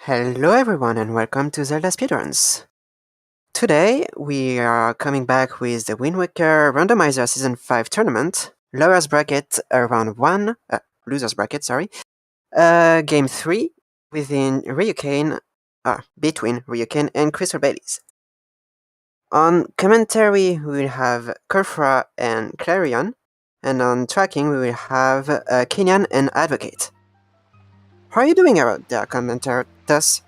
Hello everyone and welcome to ZeldaSpeedRuns. Today we are coming back with the Wind Waker Randomizer Season 5 tournament, Lowers Bracket Round 1, Losers Bracket, sorry, Game 3 between RyuuKane and CrystalBellis. On commentary we will have Kurfra and Clarion, and on tracking we will have Kenyan and Advocate. How are you doing out there, commentators?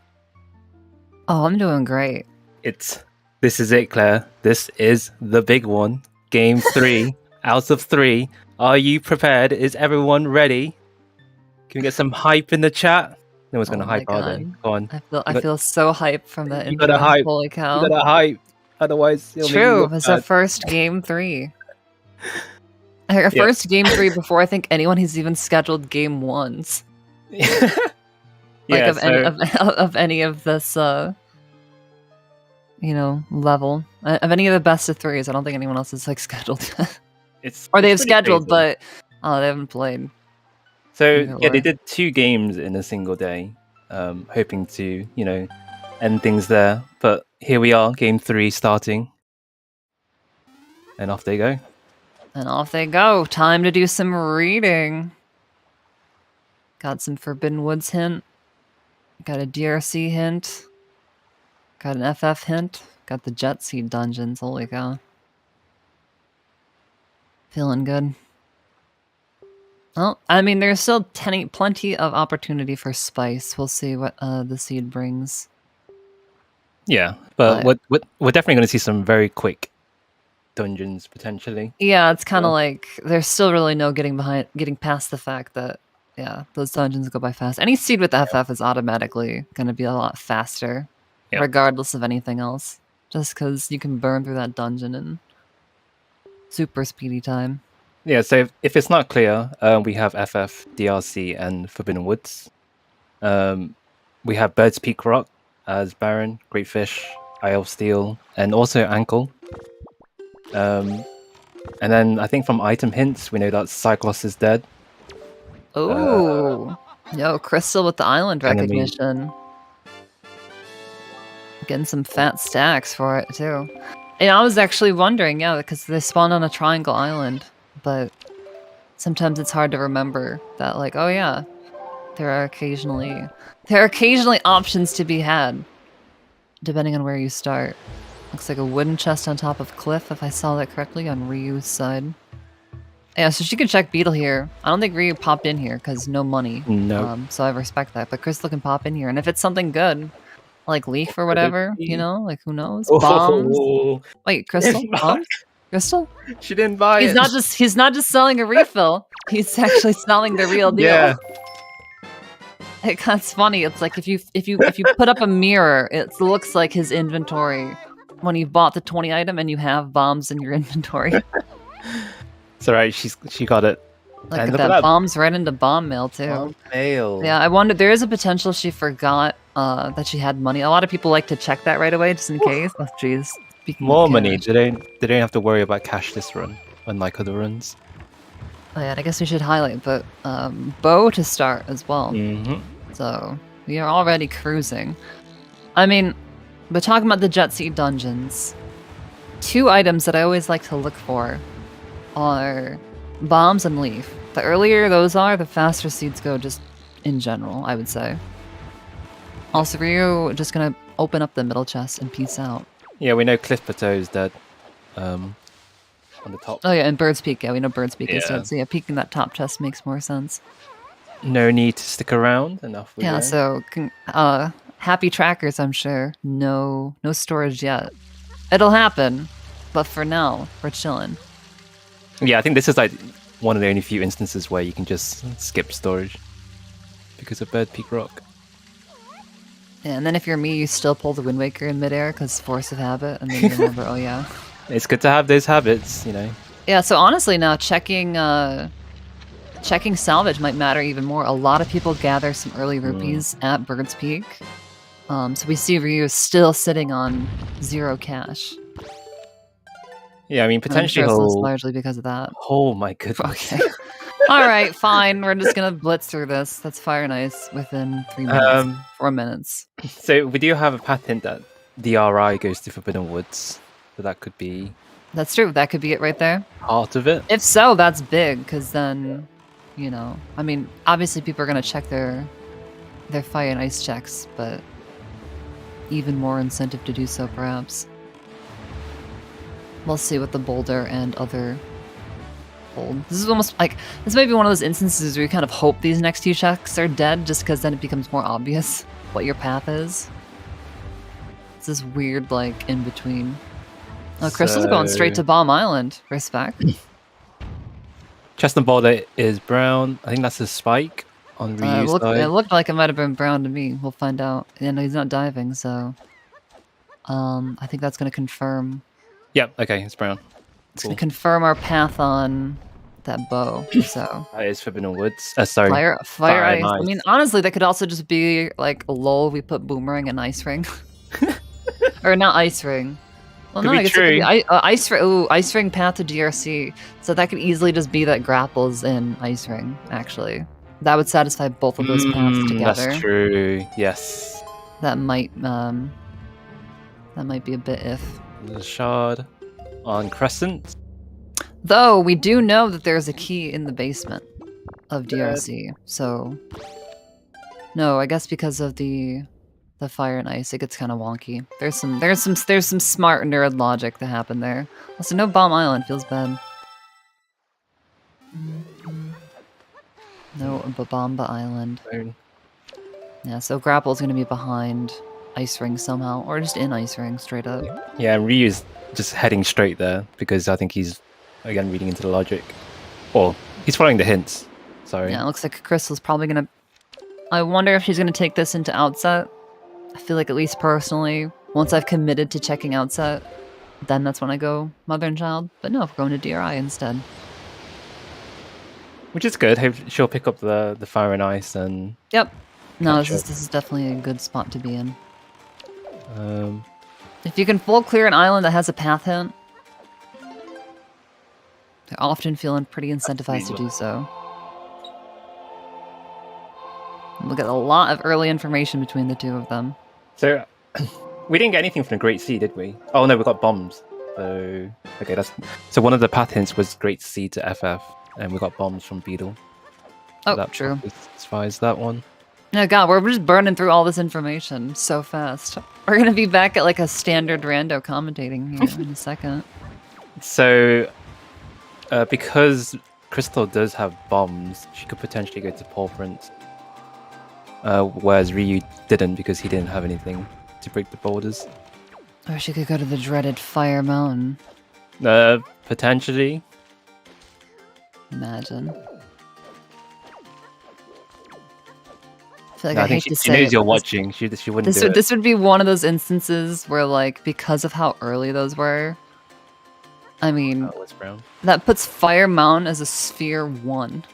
Oh, I'm doing great. This is it, Claire. This is the big one. Game 3 out of 3. Are you prepared? Is everyone ready? Can we get some hype in the chat? No one's gonna hype, are they? Go on. I feel so hyped from the You gotta hype. Holy cow. You gotta hype. Otherwise, True. It's our first game 3. Our first game 3 before I think anyone has even scheduled game 1s. Of any of this level of any of the best of 3s. I don't think anyone else is scheduled. Or they've scheduled, but they haven't played. So they did 2 games in a single day, hoping to end things there. But here we are, game 3 starting, and off they go. Time to do some reading. Got some Forbidden Woods hint. Got a DRC hint. Got an FF hint. Got the Jet Seed dungeons. Holy cow. Feeling good. Well, I mean, there's still plenty of opportunity for spice. We'll see what the seed brings. Yeah, but we're definitely going to see some very quick dungeons, potentially. Yeah, it's kind of like there's still really no getting past the fact that those dungeons go by fast. Any seed with FF is automatically going to be a lot faster, regardless of anything else. Just because you can burn through that dungeon in super speedy time. Yeah, so if it's not clear, we have FF, DRC, and Forbidden Woods. We have Bird's Peak Rock as Baron, Great Fish, Isle Steel, and also Ankle. And then I think from item hints, we know that Cyclops is dead. Oh, Crystal with the island recognition. Getting some fat stacks for it, too. And I was actually wondering, because they spawned on a triangle island, but sometimes it's hard to remember that, there are occasionally options to be had, depending on where you start. Looks like a wooden chest on top of cliff, if I saw that correctly, on Ryu's side. Yeah, so she can check Beetle here. I don't think Ryu popped in here because no money. No. So I respect that. But Crystal can pop in here. And if it's something good, like Leaf or whatever, who knows? Bombs. Wait, Crystal? Bombs? Crystal? She didn't buy it. He's not just selling a refill. He's actually selling the real deal. Yeah. It's funny. It's like if you put up a mirror, it looks like his inventory when you bought the 20 item and you have bombs in your inventory. It's alright, she got it. Look at that, bombs right into bomb mail too. Bomb mail. Yeah, I wonder, there is a potential she forgot that she had money. A lot of people like to check that right away just in case. Oh jeez. More money. They don't have to worry about cash this run, unlike other runs. Oh yeah, and I guess we should highlight, but bow to start as well. Mm-hmm. So we are already cruising. I mean, but talking about the Jet Seed dungeons, 2 items that I always like to look for are bombs and leaf. The earlier those are, the faster seeds go just in general, I would say. Also, Ryu just gonna open up the middle chest and peace out. Yeah, we know Cliff Plateau is dead. On the top. Oh yeah, and Bird's Peak. Yeah, we know Bird's Peak is dead. So yeah, peeking that top chest makes more sense. No need to stick around. Enough. Yeah, so happy trackers, I'm sure. No storage yet. It'll happen, but for now, we're chilling. Yeah, I think this is like one of the only few instances where you can just skip storage because of Bird Peak Rock. Yeah, and then if you're me, you still pull the Wind Waker in midair because force of habit, and then you remember, oh yeah. It's good to have those habits, Yeah, so honestly now, checking salvage might matter even more. A lot of people gather some early rupees at Bird's Peak. So we see Ryu still sitting on 0 cash. Yeah, I mean, potentially it's largely because of that. Oh my goodness. Okay. All right, fine. We're just gonna blitz through this. That's Fire and Ice within 3 minutes, 4 minutes. So we do have a path hint that DRI goes to Forbidden Woods, so that could be That's true. That could be it right there. part of it. If so, that's big, because then, you know, I mean, obviously people are gonna check their Fire and Ice checks, but even more incentive to do so, perhaps. We'll see with the boulder and other hold. This is almost like, this might be one of those instances where you kind of hope these next two checks are dead, just because then it becomes more obvious what your path is. It's this weird, like, in between. Oh, Crystal's going straight to Bomb Island. Respect. Chestnut boulder is brown. I think that's a spike on Ryu's side. It looked like it might have been brown to me. We'll find out. Yeah, no, he's not diving, so... I think that's going to confirm... Yep, okay, it's brown. It's going to confirm our path on that bow, so... That is Forbidden Woods. Sorry. Fire Ice. I mean, honestly, that could also just be, like, lol, we put Boomerang and Ice Ring. Or not Ice Ring. Well, Could no, be I guess true. it could be Ice Ring. Ooh, Ice Ring path to DRC. So that could easily just be that grapples in Ice Ring, actually. That would satisfy both of those paths together. That's true, yes. That might be a bit if. The shard on Crescent. Though, we do know that there's a key in the basement of DRC, so... No, I guess because of the Fire and Ice, it gets kind of wonky. There's some smart nerd logic that happened there. Also, no Bomb Island feels bad. No Babamba Island. Yeah, so Grapple's gonna be behind Ice Ring somehow, or just in Ice Ring straight up. Yeah, and Ryu's just heading straight there because I think he's again reading into the logic, or he's following the hints. Sorry. Yeah, it looks like Crystal's probably gonna. I wonder if she's gonna take this into Outset. I feel like, at least personally, once I've committed to checking Outset, then that's when I go Mother and Child. But no, we're going to DRI instead. Which is good. She'll pick up the Fire and Ice and. Yep. No, Gotcha. this is definitely a good spot to be in. Um, If you can full clear an island that has a path hint, they're often feeling pretty incentivized to do so. We'll get a lot of early information between the two of them. so, we didn't get anything from the Great Sea, did we? Oh no, we got bombs. So, okay, so one of the path hints was Great Sea to FF, and we got bombs from Beetle. Oh, that true. As far as that one. Oh god, we're just burning through all this information so fast. We're gonna be back at like a standard rando commentating here in a second. So, because Crystal does have bombs, she could potentially go to Paw Prince. Whereas Ryu didn't because he didn't have anything to break the borders. Or she could go to the dreaded Fire Mountain. Potentially. Imagine. I feel like No, I I think hate to she say knows it, you're but watching. She wouldn't do it. this would be one of those instances where, like, because of how early those were, I mean, Oh, it's brown. that puts Fire Mountain as a Sphere 1.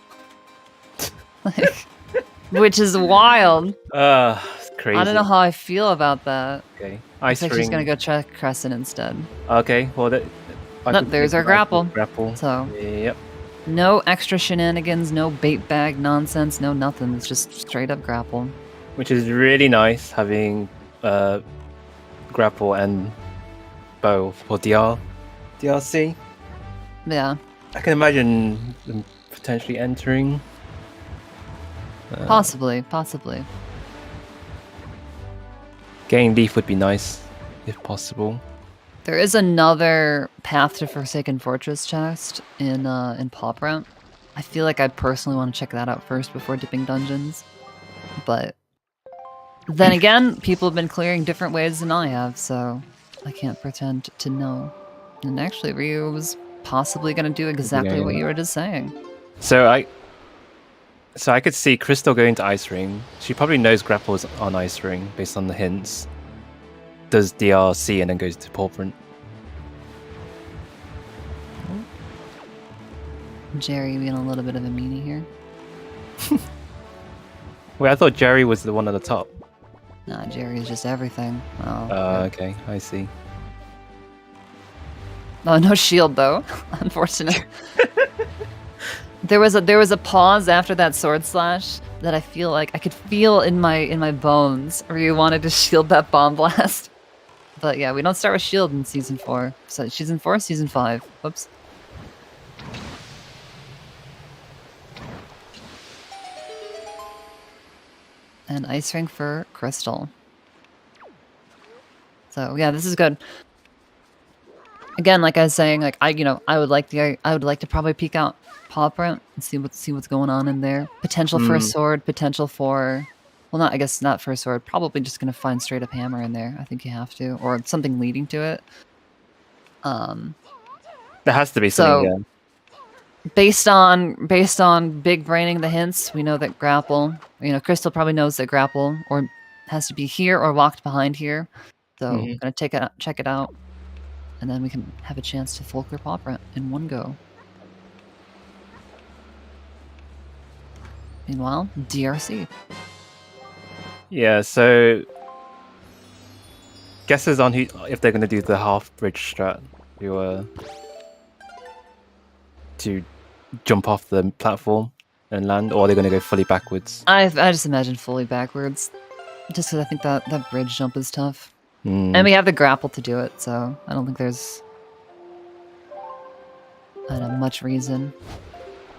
Like, which is wild. It's crazy. I don't know how I feel about that. Okay. I Ice think ring. she's gonna go check Crescent instead. Okay. Well, Nope, there's our grapple. Grapple. So, Yep. no extra shenanigans, no bait bag nonsense, no nothing. It's just straight up grapple. Which is really nice having grapple and bow for DRC. Yeah, I can imagine them potentially entering. possibly. Getting Leaf would be nice, if possible. There is another Path to Forsaken Fortress chest in Paw Print. I feel like I personally want to check that out first before dipping dungeons. But then again, people have been clearing different ways than I have, so I can't pretend to know. And actually, Ryu was possibly going to do exactly what you were just saying. So I could see Crystal going to Ice Ring. She probably knows Grapple's on Ice Ring based on the hints. Does DRC and then goes to Paw Print. Jerry being a little bit of a meanie here. Wait, I thought Jerry was the one at the top. Nah, Jerry is just everything. Oh, Okay, I see. oh, no shield though. Unfortunate. There was a pause after that sword slash that I feel like I could feel in my bones. Ryu wanted to shield that bomb blast. But yeah, we don't start with shield in season 4. So season 4, season 5. Whoops. And ice ring for Crystal. So yeah, this is good. Again, like I was saying, like I would like to probably peek out paw print and see what's going on in there. Potential for a sword, potential for, well, I guess not for a sword. Probably just gonna find straight up hammer in there. I think you have to, or something leading to it. There has to be something. So, based on big braining the hints, we know that grapple. Crystal probably knows that grapple or has to be here or locked behind here. So I'm gonna check it out, and then we can have a chance to full clear paw print in one go. Meanwhile, DRC. Yeah, so guesses on if they're going to do the half bridge strat to jump off the platform and land, or are they going to go fully backwards? I just imagine fully backwards, just because I think that bridge jump is tough, and we have the grapple to do it, so I don't think there's much reason.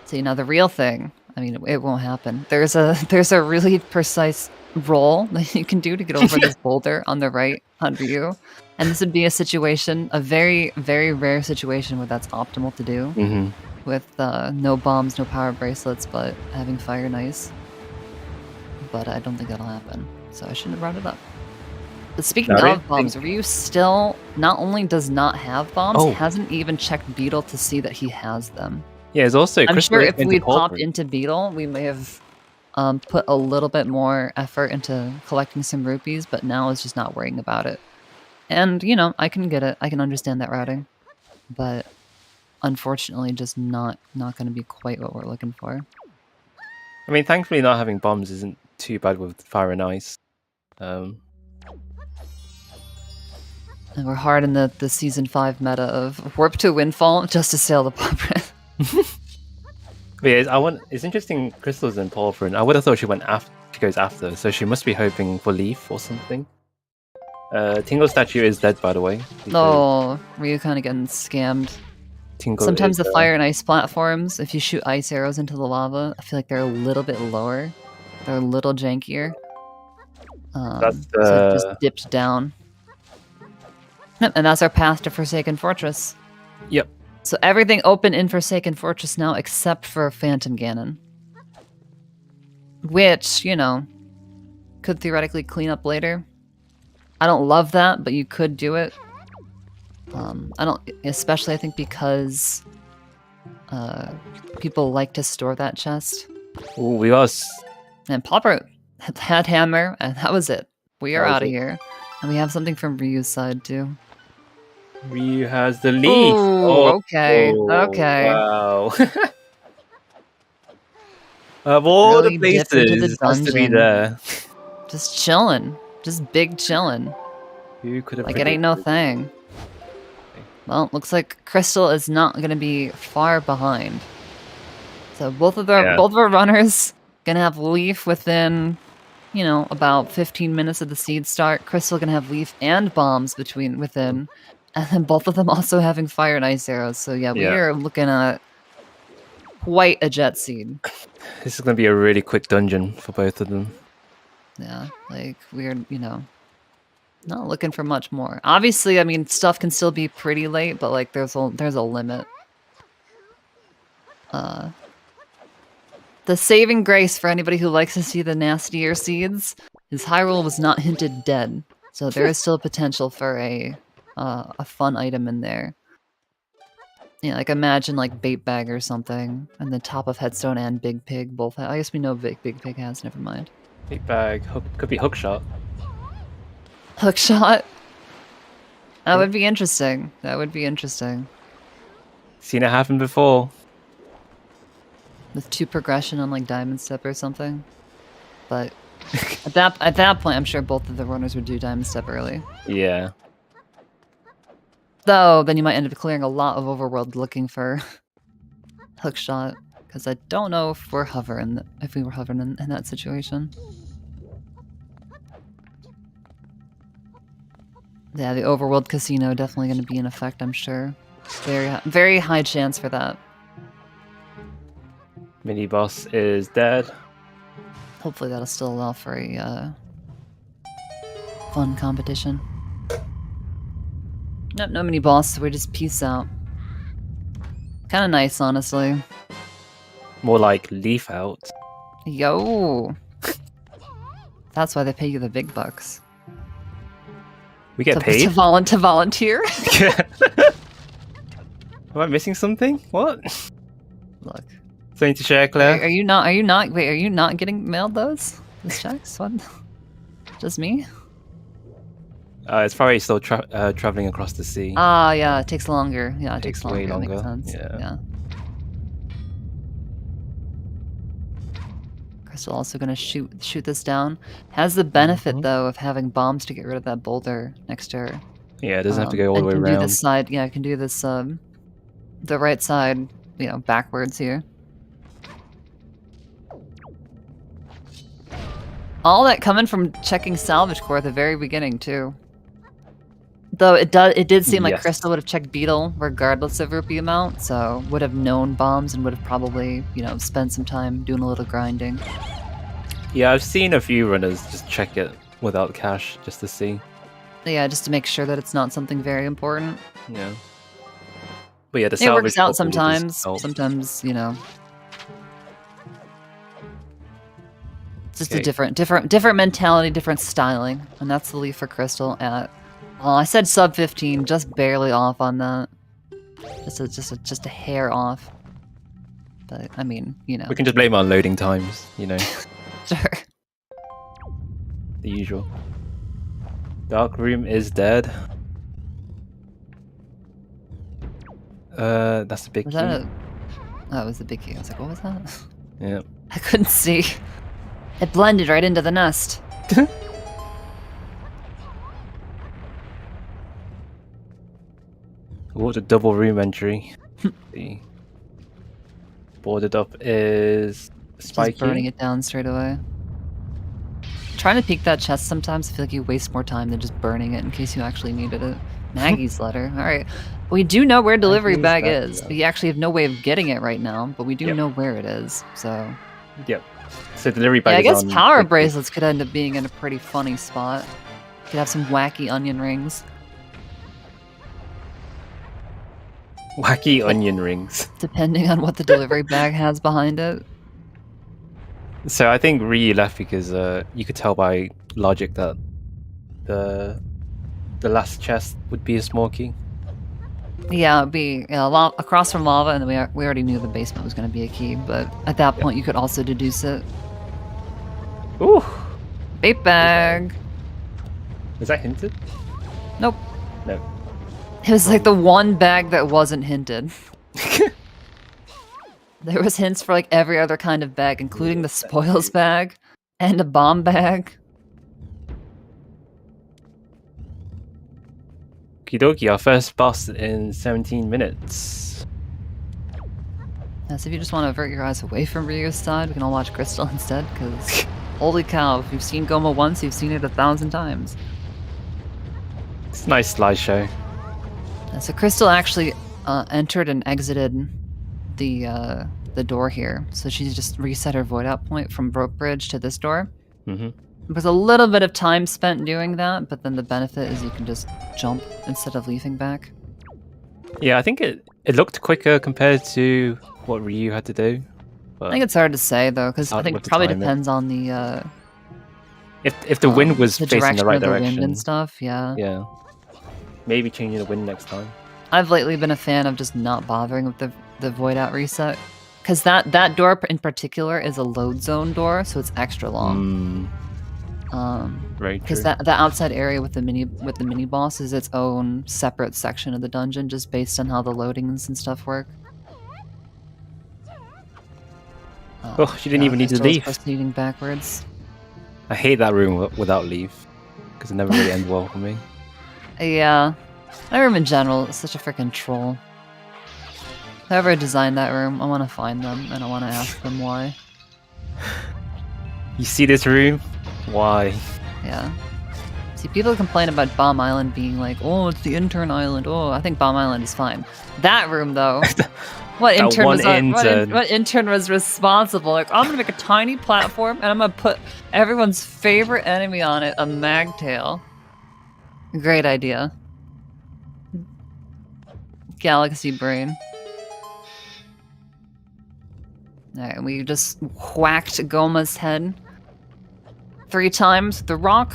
So the real thing. I mean, it won't happen. There's a really precise roll that you can do to get over this boulder on the right on Ryu, and this would be a situation, a very, very rare situation where that's optimal to do, with no bombs, no power bracelets, but having fire and ice. But I don't think that'll happen, so I shouldn't have brought it up. But speaking of bombs, Ryu still not only does not have bombs, hasn't even checked Beetle to see that he has them. Yeah, it's also. I'm sure if we popped into Beetle, we may have put a little bit more effort into collecting some rupees, but now it's just not worrying about it. And I can get it. I can understand that routing, but unfortunately, just not going to be quite what we're looking for. I mean, thankfully, not having bombs isn't too bad with fire and ice. And we're hard in the season 5 meta of warp to windfall just to sail the paw print. Yeah, it's interesting. Crystal's in Paulfrin. I would have thought she goes after, so she must be hoping for Leaf or something. Tingle statue is dead, by the way. Oh, Ryu kind of getting scammed. Tingle Sometimes the fire and ice platforms, if you shoot ice arrows into the lava, I feel like they're a little bit lower. They're a little jankier. So it just dipped down. Yep, and that's our path to Forsaken Fortress. Yep. So everything open in Forsaken Fortress now except for Phantom Ganon. Which, could theoretically clean up later. I don't love that, but you could do it. Especially I think because people like to store that chest. Ooh, we are. And Popper had hammer, and that was it. We are out of here. And we have something from Ryu's side too. Ryu has the leaf. Ooh, okay. Wow. Of all Really the places, has to be there. Just chilling. Just big chilling. Who could have? Like it ain't no thing. Well, looks like Crystal is not going to be far behind. So both of our runners gonna have Leaf within, about 15 minutes of the seed start. Crystal gonna have Leaf and bombs within, and then both of them also having fire and ice arrows. So yeah, we are looking at quite a jet seed. This is gonna be a really quick dungeon for both of them. Yeah, like we're not looking for much more. Obviously, I mean, stuff can still be pretty late, but like there's a limit. The saving grace for anybody who likes to see the nastier seeds is Hyrule was not hinted dead, so there is still potential for a fun item in there. Yeah, like imagine like Bait Bag or something, and the top of Headstone and Big Pig both have. I guess we know Big Pig has. Never mind. Bait Bag could be Hookshot. Hookshot. That would be interesting. That would be interesting. Seen it happen before. With 2 progression on like Diamond Step or something. But at that point, I'm sure both of the runners would do Diamond Step early. Yeah. Though then you might end up clearing a lot of overworld looking for Hookshot, because I don't know if we're hovering, if we were hovering in that situation. Yeah, the overworld casino definitely going to be in effect, I'm sure. Very high chance for that. Mini boss is dead. Hopefully that'll still allow for a fun competition. Nope, no mini boss, so we just peace out. Kind of nice, honestly. More like leaf out. Yo! That's why they pay you the big bucks. We get To paid? to volunteer? Am I missing something? What? Look. Something to share, Claire? Are you not getting mailed those checks? What? Just me? It's probably still traveling across the sea. Ah, yeah, it takes longer. Yeah, it takes Way longer. That longer. makes sense. Yeah. Crystal also gonna shoot this down. Has the benefit though of having bombs to get rid of that boulder next to her. Yeah, it doesn't have to go all the and way can around. do this side. Yeah, I can do this. The right side. You know, backwards here. All that coming from checking salvage core at the very beginning too. Though it did seem like Crystal would have checked Beetle regardless of rupee amount, so would have known bombs and would have probably, you know, spent some time doing a little grinding. Yeah, I've seen a few runners just check it without cash just to see. Yeah, just to make sure that it's not something very important. Yeah. But yeah, the It salvage works out core really does sometimes. help. Sometimes, you know. It's just Okay. a different mentality, different styling. And that's the leaf for Crystal at, well, I said sub 15, just barely off on that. Just a hair off. But I mean, you know. We can just blame it on loading times, you know, Sure. the usual. Dark room is dead. That's a big Was key. that oh, it was the big key. I was like, what was that? Yeah. I couldn't see. It blended right into the nest. What a double room entry. The boarded up is Spiky. Just burning it down straight away. Trying to peek that chest sometimes, I feel like you waste more time than just burning it in case you actually needed it. Maggie's letter. Alright. We do know where delivery Maggie's bag letter, is. yeah. We actually have no way of getting it right now, but we do Yep. know where it is. So Yep. So delivery yeah, I bag is guess on power Big Key. bracelets could end up being in a pretty funny spot. Could have some wacky onion rings. Wacky onion rings. Depending on what the delivery bag has behind it. So I think Ryu left because you could tell by logic that the last chest would be a small key. Yeah, it'd be across from lava, and then we already knew the basement was going to be a key, but at that point you could also deduce it. Ooh! Bait bag. Is that hinted? Nope. No. It was like the one bag that wasn't hinted. There was hints for like every other kind of bag, including the spoils bag and a bomb bag. Okie dokie, our first boss in 17 minutes. Yeah, so if you just want to avert your eyes away from Ryu's side, we can all watch Crystal instead, because holy cow, if you've seen Goma once, you've seen it 1,000 times. It's a nice slideshow. So Crystal actually entered and exited the door here. So she's just reset her void out point from Broke Bridge to this door. Mm-hmm. There's a little bit of time spent doing that, but then the benefit is you can just jump instead of leafing back. Yeah, I think it looked quicker compared to what Ryu had to do. But I think it's hard to say though, because I hard think with it the probably timing. depends on the if the wind was the facing direction the right of the direction, wind and stuff. Yeah. yeah, maybe changing the wind next time. I've lately been a fan of just not bothering with the void out reset, because that door in particular is a load zone door, so it's extra long. Very true. Because the outside area with the mini boss is its own separate section of the dungeon, just based on how the loadings and stuff work. Oh, she didn't even need to Crystal's leave. Proceeding backwards. I hate that room without leave because it never really ends well for me. Yeah, that room in general is such a freaking troll. Whoever designed that room, I want to find them and I want to ask them why. You see this room? Why? Yeah. See, people complain about Bomb Island being like, oh, it's the intern island. Oh, I think Bomb Island is fine. That room, though. What intern was what intern was responsible? Like, I'm gonna make a tiny platform and I'm gonna put everyone's favorite enemy on it, a magtail. Great idea. Galaxy brain. Alright, we just whacked Goma's head 3 times with the rock.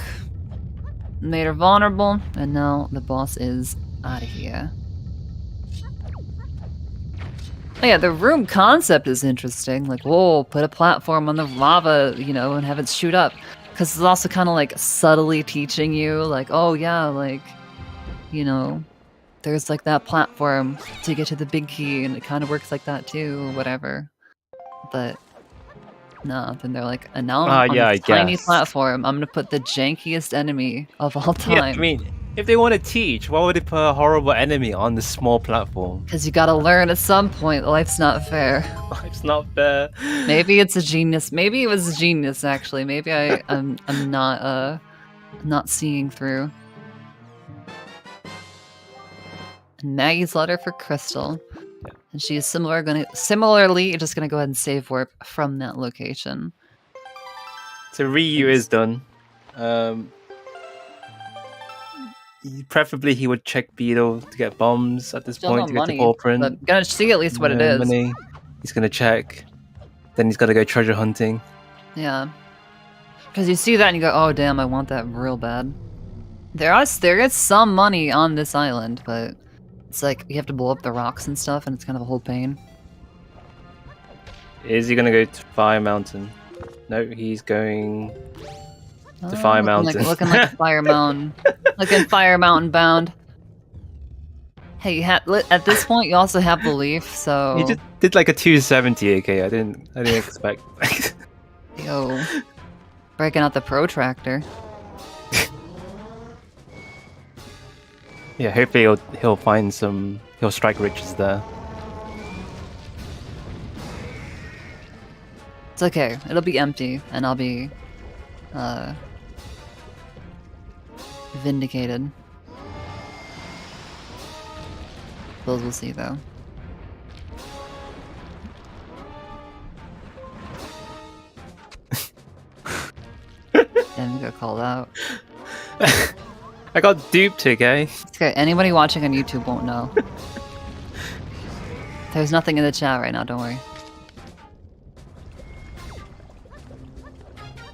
Made her vulnerable, and now the boss is out of here. Oh yeah, the room concept is interesting. Like, whoa, put a platform on the lava, you know, and have it shoot up. Because it's also kind of like subtly teaching you, like, oh yeah, like, you know, there's like that platform to get to the big key, and it kind of works like that too, or whatever. But no, then they're like, and now I'm on this tiny platform, I'm gonna put the jankiest enemy of all time. Yeah, I mean, if they want to teach, why would they put a horrible enemy on this small platform? Because you gotta learn at some point, life's not fair. Life's not fair. Maybe it's a genius. Maybe it was a genius, actually. Maybe I'm not seeing through. And Maggie's letter for Crystal. And she is similarly just gonna go ahead and save warp from that location. So Ryu is done. Preferably he would check Beetle to get bombs at this point to get the blueprint. But gonna see at least what it is. Money. He's gonna check. Then he's gotta go treasure hunting. Yeah. Because you see that and you go, oh damn, I want that real bad. There is some money on this island, but it's like you have to blow up the rocks and stuff, and it's kind of a whole pain. Is he gonna go to Fire Mountain? No, he's going to Fire Mountain. Looking like a Fire Mountain. Looking Fire Mountain bound. Hey, at this point you also have belief, so... He just did like a 270 AK. I didn't expect. Yo, breaking out the protractor. Yeah, hopefully he'll find some. He'll strike riches there. It's okay. It'll be empty, and I'll be vindicated. We'll see, though. Damn, you got called out. I got duped, okay? It's okay. Anybody watching on YouTube won't know. There's nothing in the chat right now, don't worry.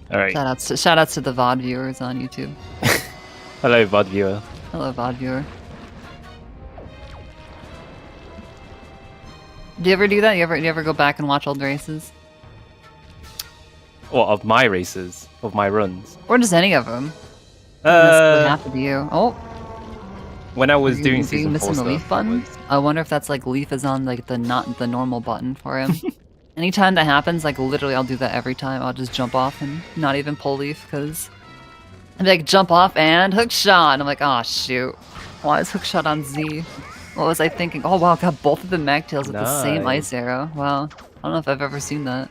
Alright. Shoutouts to the VOD viewers on YouTube. Hello, VOD viewer. Hello, VOD viewer. Do you ever do that? You ever go back and watch old races? What, of my races? Of my runs? Or just any of them? Doesn't have to be you. Oh! When I was doing season 4 missing the leaf button? I wonder if that's like leaf is on like the not the normal button for him. Anytime that happens, like literally I'll do that every time. I'll just jump off and not even pull leaf because I'm like jump off and hook shot. And I'm like, oh shoot. Why is hook shot on Z? What was I thinking? Oh wow, I got both of the magtails with the same ice arrow. Wow. I don't know if I've ever seen that.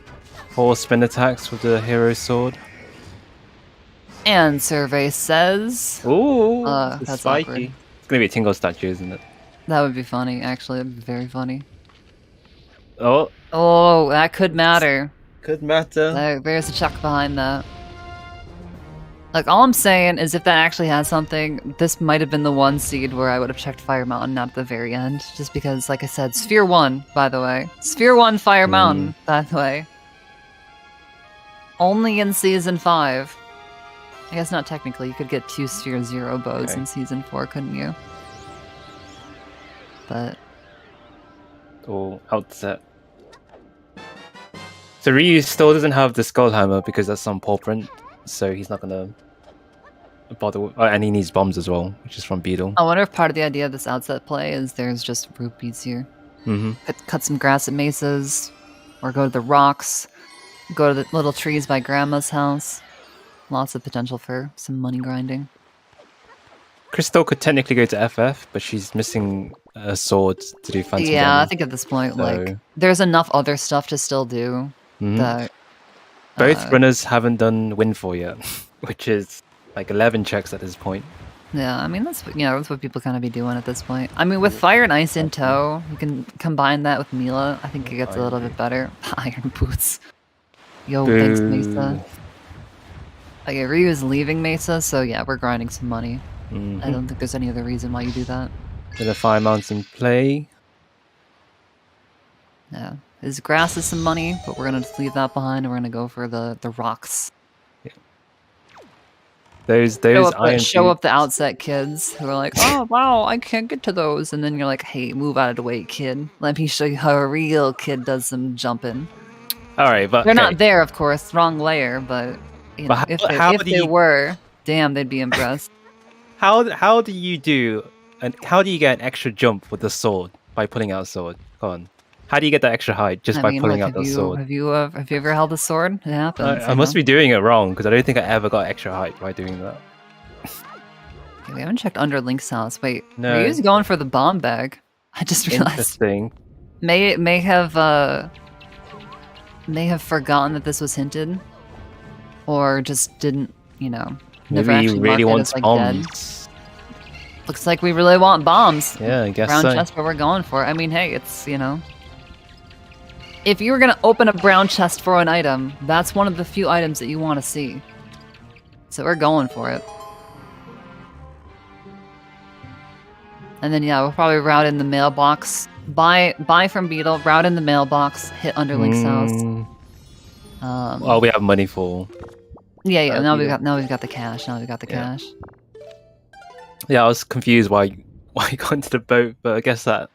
4 spin attacks with the hero sword. And survey says... Ooh, that's spiky. awkward. It's gonna be a tingle statue, isn't it? That would be funny, actually. That'd be very funny. Oh. Oh, that could matter. Could matter. There's a chuck behind that. Like, all I'm saying is if that actually has something, this might have been the one seed where I would have checked Fire Mountain, not at the very end. Just because, like I said, Sphere 1, by the way. Sphere 1 Fire Mountain, by the way. Only in Season 5. I guess not technically. You could get 2 Sphere 0 bows in Season 4, couldn't you? But... Oh, outset. So Ryu still doesn't have the Skull Hammer because that's on paw print, so he's not gonna bother with, and he needs bombs as well, which is from Beetle. I wonder if part of the idea of this outset play is there's just rupees here. Cut some grass at mesas, or go to the rocks, go to the little trees by Grandma's house. Lots of potential for some money grinding. Crystal could technically go to FF, but she's missing a sword to do phantom Yeah, I damage. think at this point, like, So- there's enough other stuff to still do Mhm. that. Both runners haven't done Windfall yet, which is like 11 checks at this point. Yeah, I mean, that's what people kind of be doing at this point. I mean, with Fire and Ice in tow, you can combine that with Mila. I think it gets a little bit better. Iron Boots. Yo, thanks, Mesa. Boo. Okay, Ryu is leaving Mesa, so yeah, we're grinding some money. Mhm. I don't think there's any other reason why you do that. So the Fire Mountain play. Yeah, his grass is some money, but we're gonna just leave that behind, and we're gonna go for the rocks. Those Show up the outset kids who are like, oh wow, I can't get to those, and then you're like, hey, move out of the way, kid. Let me show you how a real kid does some jumping. All right, but They're not there, of course. Wrong layer, but you know, if they were, damn, they'd be impressed. How do you do? And how do you get an extra jump with the sword by pulling out a sword? Go on. How do you get that extra height just by pulling out the sword? Have you ever held a sword? It happens. I must be doing it wrong because I don't think I ever got extra height by doing that. Okay, we haven't checked under Link's house. Wait, No. Ryu's going for the bomb bag. I just realized. Interesting. May have forgotten that this was hinted, or just didn't, never Maybe actually he really marked it wants as, like, bombs. dead. Looks like we really want bombs. Yeah, I guess Brown so. chest, what we're going for. I mean, hey, it's, if you were gonna open a brown chest for an item, that's one of the few items that you want to see. So we're going for it. And then yeah, we'll probably route in the mailbox. Buy from Beetle, route in the mailbox, hit under Link's house. Oh, we have money for. Yeah. Now we've Beetle. got the cash. Cash. Yeah, I was confused why you got into the boat, but I guess that.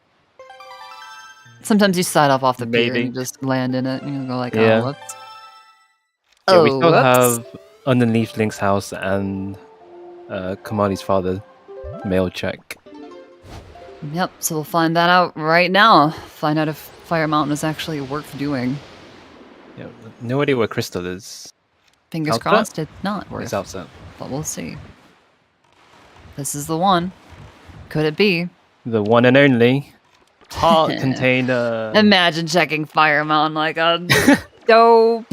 Sometimes you side off the pier Maybe. and you just land in it and you go like, Yeah. oh, whoops. Yeah, we still whoops. have underneath Link's house and Kamali's father mail check. Yep, so we'll find that out right now. Find out if Fire Mountain is actually worth doing. Yeah, no idea where Crystal is. Fingers Outset? crossed it's not worth It's outside. but we'll see. This is the one. Could it be? The one and only heart container. Imagine checking Fire Mountain like a dope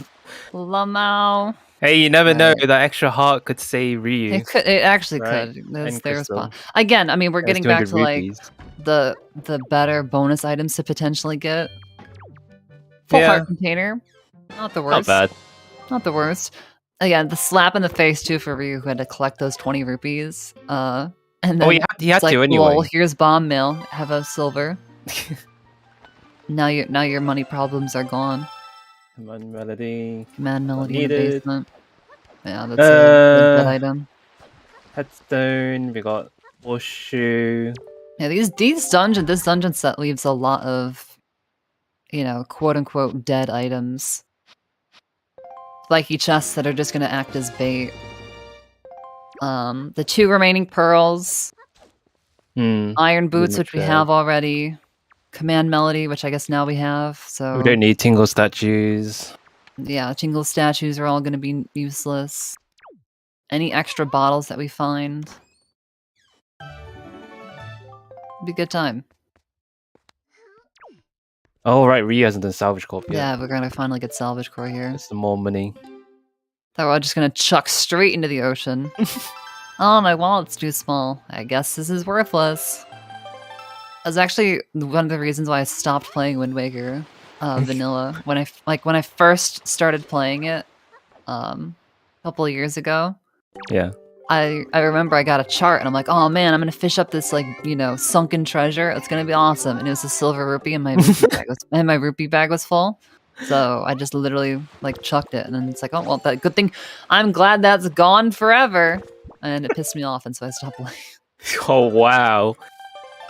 Lamau. Hey, you never know. Right. That extra heart could save Ryu. It actually Right. could. And There's Crystal. again, I mean, we're There's getting back 200 to like rupees. the better bonus items to potentially get. Full Yeah. heart container. Not the worst. Not bad. Not the worst. Again, the slap in the face too for Ryu who had to collect those 20 rupees. And then Oh, he had it's like, to anyway. lol, here's bomb mail. Have a silver. now your money problems are gone. Command melody. Command melody in the needed. basement. Yeah, that's a good item. Headstone. We got horseshoe. Yeah, this dungeon set leaves a lot of, quote unquote dead items. Spiky chests that are just gonna act as bait. The 2 remaining pearls. Iron boots, which we have already. Command melody, which I guess now we have. So We don't need tingle statues. yeah, tingle statues are all gonna be useless. Any extra bottles that we find. Be a good time. Oh, right. Ryu hasn't done salvage corp yet. Yeah, we're gonna finally get salvage core here. That's some more money. That we're all just gonna chuck straight into the ocean. Oh, my wallet's too small. I guess this is worthless. That's actually one of the reasons why I stopped playing Wind Waker vanilla. When I first started playing it, a couple of years ago. Yeah. I remember I got a chart and I'm like, oh man, I'm gonna fish up this sunken treasure. It's gonna be awesome. And it was a silver rupee and my rupee bag was full. So I just literally chucked it and then it's like, oh well, that good thing. I'm glad that's gone forever. And it pissed me off and so I stopped playing. Oh wow.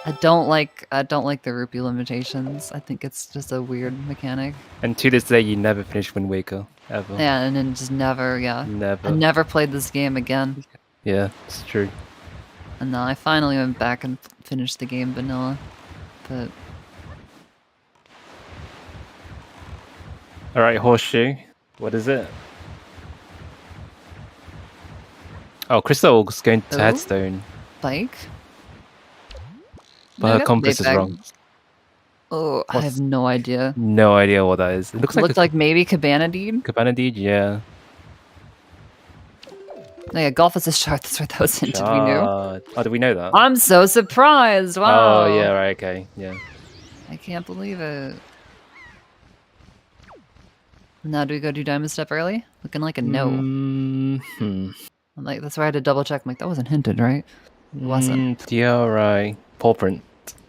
I don't like the rupee limitations. I think it's just a weird mechanic. And to this day, you never finish Wind Waker ever. Yeah, and then just never, Never. I never played this game again. Yeah, it's true. And then I finally went back and finished the game vanilla. But All right, horseshoe. What is it? Oh, Crystal's going to Oh. headstone. bike. but her compass is wrong. Oh, I have What's- no idea. No idea what that is. It looks Looked like maybe Cabana Deed. Cabana Deed, yeah. Oh, yeah, golf is a shard. That's what that was hinted. We knew. Oh, did we know that? I'm so surprised. Wow. Oh, yeah, right, okay, yeah. I can't believe it. Now, do we go do Diamond Step early? Looking like a no. Mm-hmm. I'm like, that's why I had to double check. I'm like, that wasn't hinted, right? It wasn't. Yeah, right. Paw print,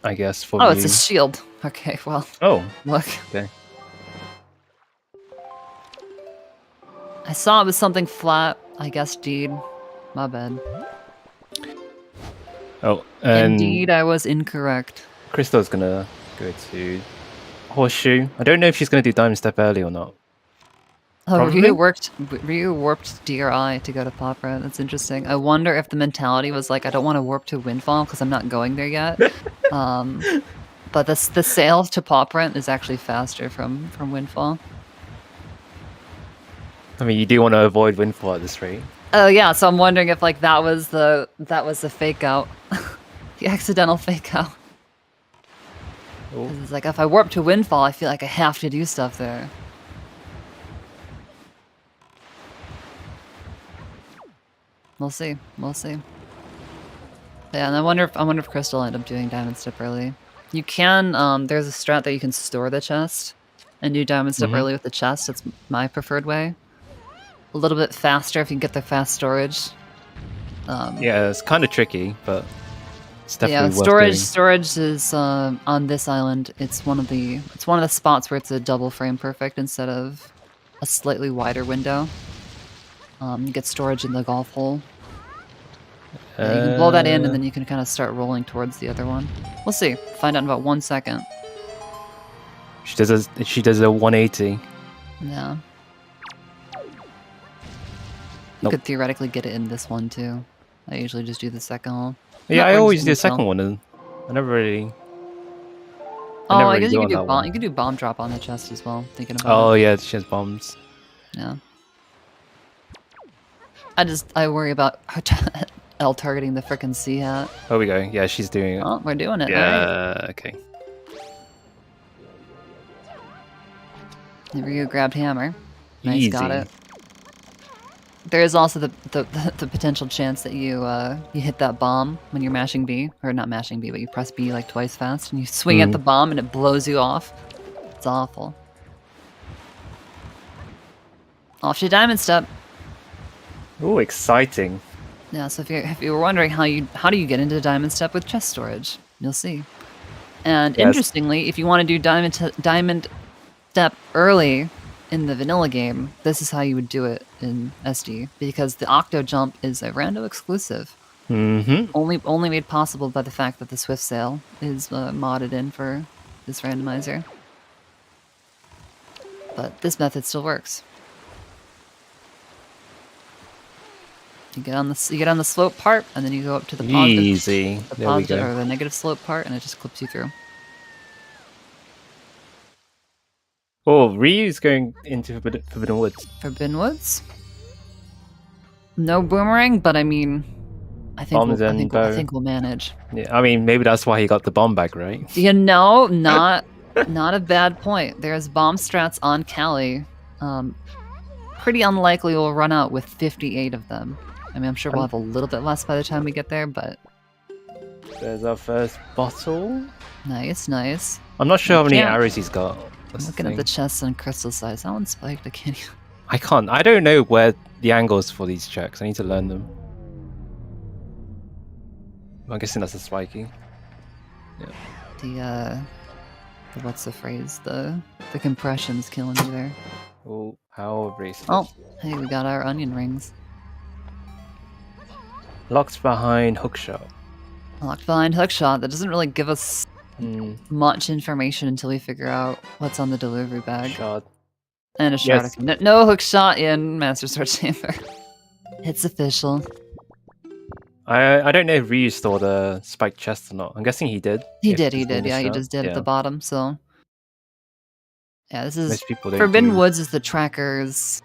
I guess, for Oh, you. it's a shield. Okay, well, Oh, look. okay. I saw it was something flat. I guess deed. My bad. Oh, and Indeed, I was incorrect. Crystal's gonna go to Horseshoe. I don't know if she's gonna do Diamond Step early or not. Oh, Probably. Ryu warped DRI to go to Popra. That's interesting. I wonder if the mentality was like, I don't want to warp to Windfall because I'm not going there yet. But the sail to Popra is actually faster from Windfall. I mean, you do want to avoid Windfall at this rate. Oh yeah, so I'm wondering if like that was the fake out, the accidental fake out. Oh. 'Cause it's like if I warp to Windfall, I feel like I have to do stuff there. We'll see. We'll see. Yeah, and I wonder if Crystal will end up doing Diamond Step early. You can. There's a strat that you can store the chest and do Diamond Step early with the chest. That's my preferred way. A little bit faster if you can get the fast storage. Yeah, it's kind of tricky, but it's definitely Yeah, worth storage. doing. Storage is on this island. It's one of the spots where it's a double frame perfect instead of a slightly wider window. You get storage in the golf hole. Yeah, you can blow that in, and then you can kind of start rolling towards the other one. We'll see. Find out in about 1 second. She does a 180. Yeah. You Nope. could theoretically get it in this one too. I usually just do the second hole. Yeah, Not I really always just do the myself. second one, and I never really. Oh, never I really guess you go could on do that bomb. one. You could do bomb drop on the chest as well. Thinking about Oh it. yeah, she has bombs. Yeah. I worry about L targeting the frickin' C hat. There we go. Yeah, she's doing it. Oh, we're doing it. Yeah. Okay. Right. Ryu grabbed hammer. Nice, Easy. got it. There is also the potential chance that you hit that bomb when you're mashing B, or not mashing B, but you press B like twice fast and you swing at the bomb and it blows you off. It's awful. Off to Diamond Step. Oh, exciting. Yeah, so if you were wondering how do you get into Diamond Step with chest storage, you'll see. And Yes. interestingly, if you want to do Diamond Step early in the vanilla game, this is how you would do it in SD, because the Octo Jump is a rando exclusive. Mm-hmm. Only made possible by the fact that the Swift Sail is modded in for this randomizer. But this method still works. You get on the slope part, and then you go up to the positive, Easy. There we go. or the negative slope part, and it just clips you through. Oh, Ryu's going into Forbidden Woods. Forbidden Woods. No boomerang, but I mean, I think Bombs and bow. I think we'll manage. Yeah, I mean, maybe that's why he got the bomb bag, right? You know, not a bad point. There's bomb strats on Cali. Pretty unlikely we'll run out with 58 of them. I mean, I'm sure we'll have a little bit less by the time we get there, but There's our first bottle. nice, nice. I'm not sure how many can't- arrows he's got. I'm That's looking the at the thing. chests on crystal size. That one's spiked. I can't even... I can't. I don't know where the angles for these checks. I need to learn them. I'm guessing that's a spiky. The what's the phrase? The compression's killing me there. Oh, how racist. Oh, hey, we got our onion rings. Locked behind hookshot. Locked behind hookshot. That doesn't really give us Hmm. much information until we figure out what's on the delivery bag. Shot. And a shard. Yes. No hook shot in Master Sword Chamber. It's official. I don't know if Ryu stored a spiked chest or not. I'm guessing he did. He if did. he's doing Yeah, this he route. just did at Yeah. the bottom. So, yeah, this is Most people don't Forbidden do- Woods is the tracker's.